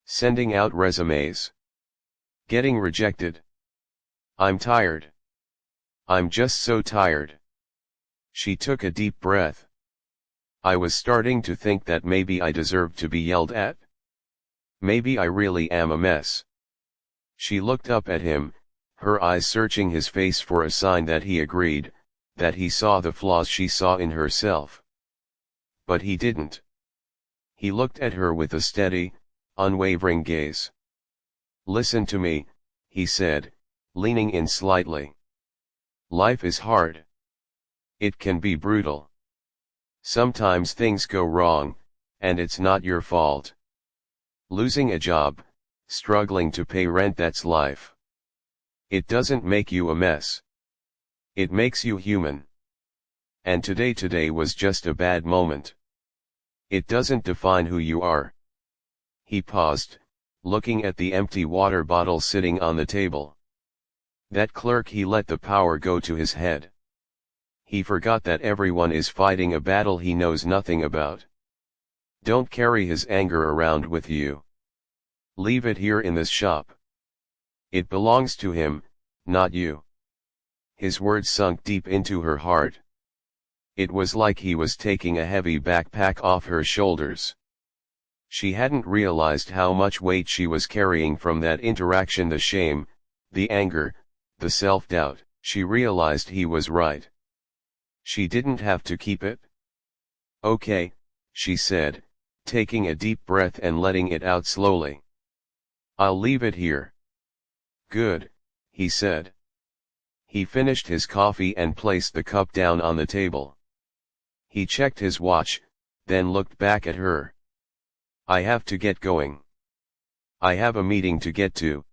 "Sending out resumes. Getting rejected. I'm tired. I'm just so tired." She took a deep breath. "I was starting to think that maybe I deserved to be yelled at. Maybe I really am a mess." She looked up at him, her eyes searching his face for a sign that he agreed, that he saw the flaws she saw in herself. But he didn't. He looked at her with a steady, unwavering gaze. "Listen to me," he said, leaning in slightly. "Life is hard. It can be brutal. Sometimes things go wrong, and it's not your fault. Losing a job, struggling to pay rent, that's life. It doesn't make you a mess. It makes you human. And today was just a bad moment. It doesn't define who you are." He paused, looking at the empty water bottle sitting on the table. That clerk, he let the power go to his head. He forgot that everyone is fighting a battle he knows nothing about. Don't carry his anger around with you. Leave it here in this shop. It belongs to him, not you. His words sunk deep into her heart. It was like he was taking a heavy backpack off her shoulders. She hadn't realized how much weight she was carrying from that interaction, the shame, the anger, the self-doubt. She realized he was right. She didn't have to keep it. "Okay," she said, taking a deep breath and letting it out slowly. "I'll leave it here." "Good," he said. He finished his coffee and placed the cup down on the table. He checked his watch, then looked back at her. I have to get going. I have a meeting to get to.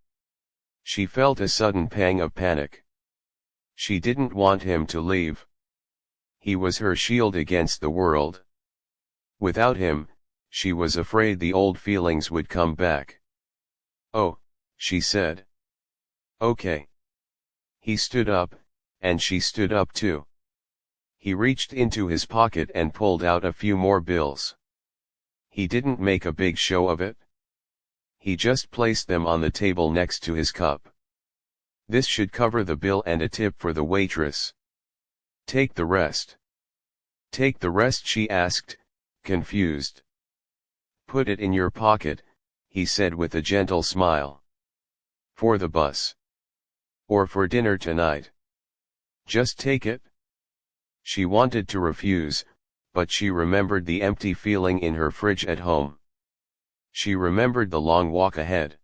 She felt a sudden pang of panic. She didn't want him to leave. He was her shield against the world. Without him, she was afraid the old feelings would come back. Oh, she said. Okay. He stood up, and she stood up too. He reached into his pocket and pulled out a few more bills. He didn't make a big show of it. He just placed them on the table next to his cup. This should cover the bill and a tip for the waitress. Take the rest. Take the rest, she asked, confused. Put it in your pocket, he said with a gentle smile. For the bus. Or for dinner tonight. Just take it. She wanted to refuse, but she remembered the empty feeling in her fridge at home. She remembered the long walk ahead.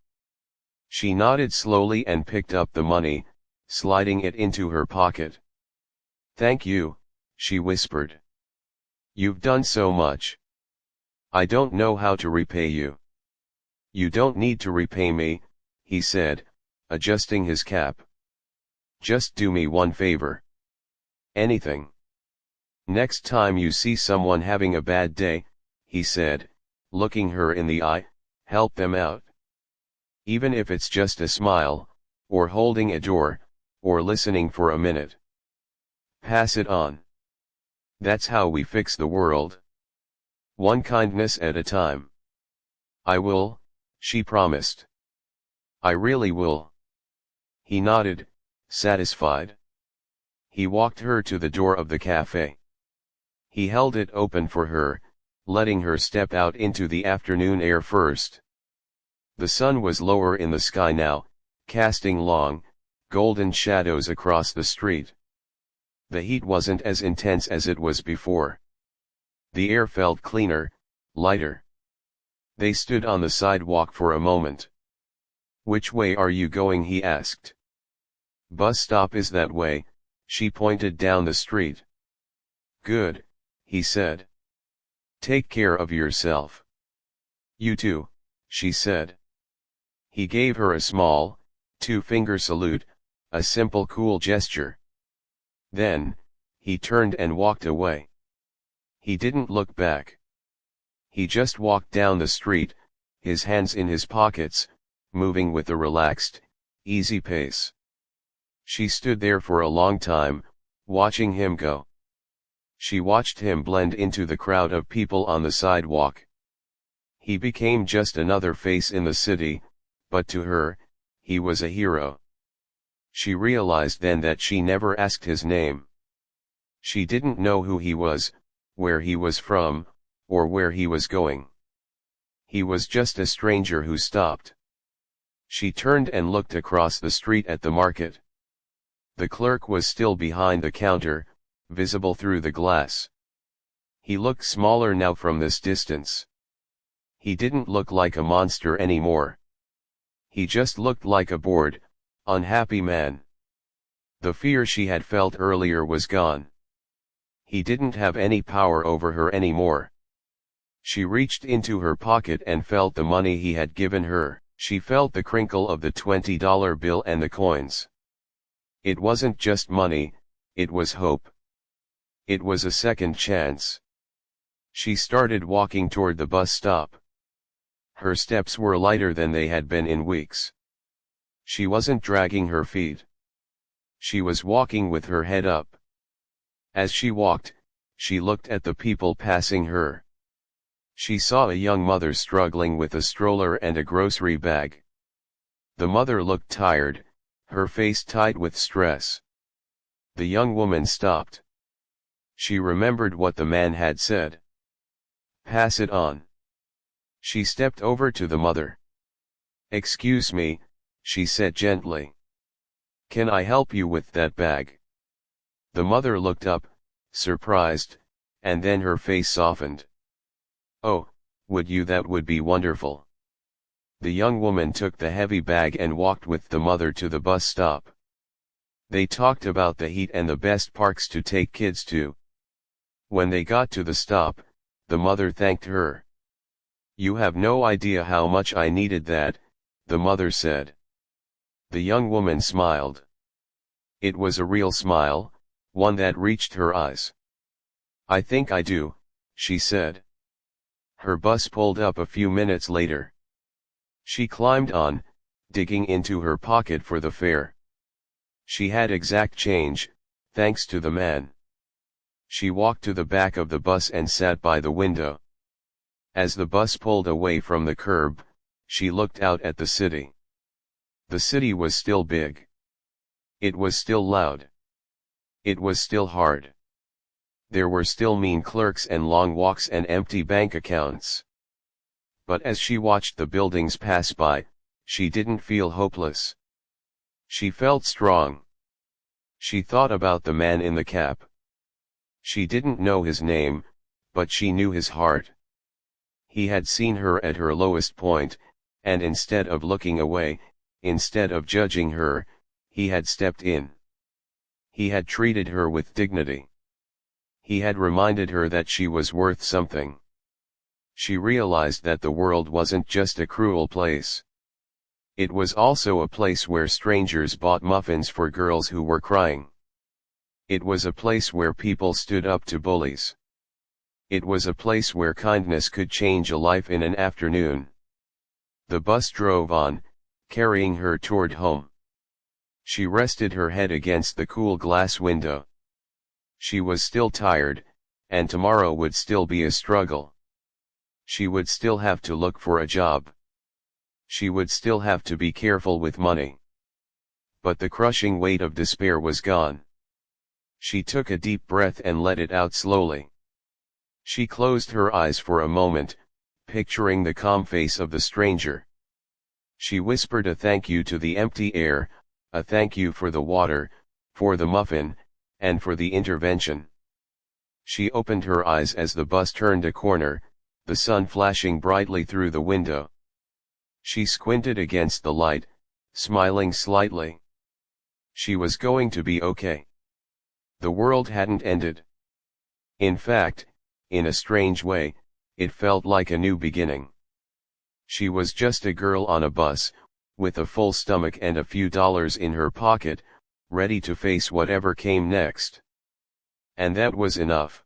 She nodded slowly and picked up the money, sliding it into her pocket. Thank you, she whispered. You've done so much. I don't know how to repay you. You don't need to repay me, he said, adjusting his cap. Just do me one favor. Anything. Next time you see someone having a bad day, he said, looking her in the eye, help them out. Even if it's just a smile, or holding a door, or listening for a minute. Pass it on. That's how we fix the world. One kindness at a time. I will, she promised. I really will. He nodded, satisfied. He walked her to the door of the cafe. He held it open for her, letting her step out into the afternoon air first. The sun was lower in the sky now, casting long, golden shadows across the street. The heat wasn't as intense as it was before. The air felt cleaner, lighter. They stood on the sidewalk for a moment. Which way are you going? He asked. Bus stop is that way, she pointed down the street. Good, he said. Take care of yourself. You too, she said. He gave her a small, two-finger salute, a simple cool gesture. Then, he turned and walked away. He didn't look back. He just walked down the street, his hands in his pockets, moving with a relaxed, easy pace. She stood there for a long time, watching him go. She watched him blend into the crowd of people on the sidewalk. He became just another face in the city, but to her, he was a hero. She realized then that she never asked his name. She didn't know who he was, where he was from, or where he was going. He was just a stranger who stopped. She turned and looked across the street at the market. The clerk was still behind the counter, visible through the glass. He looked smaller now from this distance. He didn't look like a monster anymore. He just looked like a bored, unhappy man. The fear she had felt earlier was gone. He didn't have any power over her anymore. She reached into her pocket and felt the money he had given her. She felt the crinkle of the $20 bill and the coins. It wasn't just money, it was hope. It was a second chance. She started walking toward the bus stop. Her steps were lighter than they had been in weeks. She wasn't dragging her feet. She was walking with her head up. As she walked, she looked at the people passing her. She saw a young mother struggling with a stroller and a grocery bag. The mother looked tired, her face tight with stress. The young woman stopped. She remembered what the man had said. Pass it on. She stepped over to the mother. Excuse me, she said gently. Can I help you with that bag? The mother looked up, surprised, and then her face softened. Oh, would you? That would be wonderful. The young woman took the heavy bag and walked with the mother to the bus stop. They talked about the heat and the best parks to take kids to. When they got to the stop, the mother thanked her. "You have no idea how much I needed that," the mother said. The young woman smiled. It was a real smile, one that reached her eyes. "I think I do," she said. Her bus pulled up a few minutes later. She climbed on, digging into her pocket for the fare. She had exact change, thanks to the man. She walked to the back of the bus and sat by the window. As the bus pulled away from the curb, she looked out at the city. The city was still big. It was still loud. It was still hard. There were still mean clerks and long walks and empty bank accounts. But as she watched the buildings pass by, she didn't feel hopeless. She felt strong. She thought about the man in the cap. She didn't know his name, but she knew his heart. He had seen her at her lowest point, and instead of looking away, instead of judging her, he had stepped in. He had treated her with dignity. He had reminded her that she was worth something. She realized that the world wasn't just a cruel place. It was also a place where strangers bought muffins for girls who were crying. It was a place where people stood up to bullies. It was a place where kindness could change a life in an afternoon. The bus drove on, carrying her toward home. She rested her head against the cool glass window. She was still tired, and tomorrow would still be a struggle. She would still have to look for a job. She would still have to be careful with money. But the crushing weight of despair was gone. She took a deep breath and let it out slowly. She closed her eyes for a moment, picturing the calm face of the stranger. She whispered a thank you to the empty air, a thank you for the water, for the muffin, and for the intervention. She opened her eyes as the bus turned a corner, the sun flashing brightly through the window. She squinted against the light, smiling slightly. She was going to be okay. The world hadn't ended. In fact, in a strange way, it felt like a new beginning. She was just a girl on a bus, with a full stomach and a few dollars in her pocket, ready to face whatever came next. And that was enough.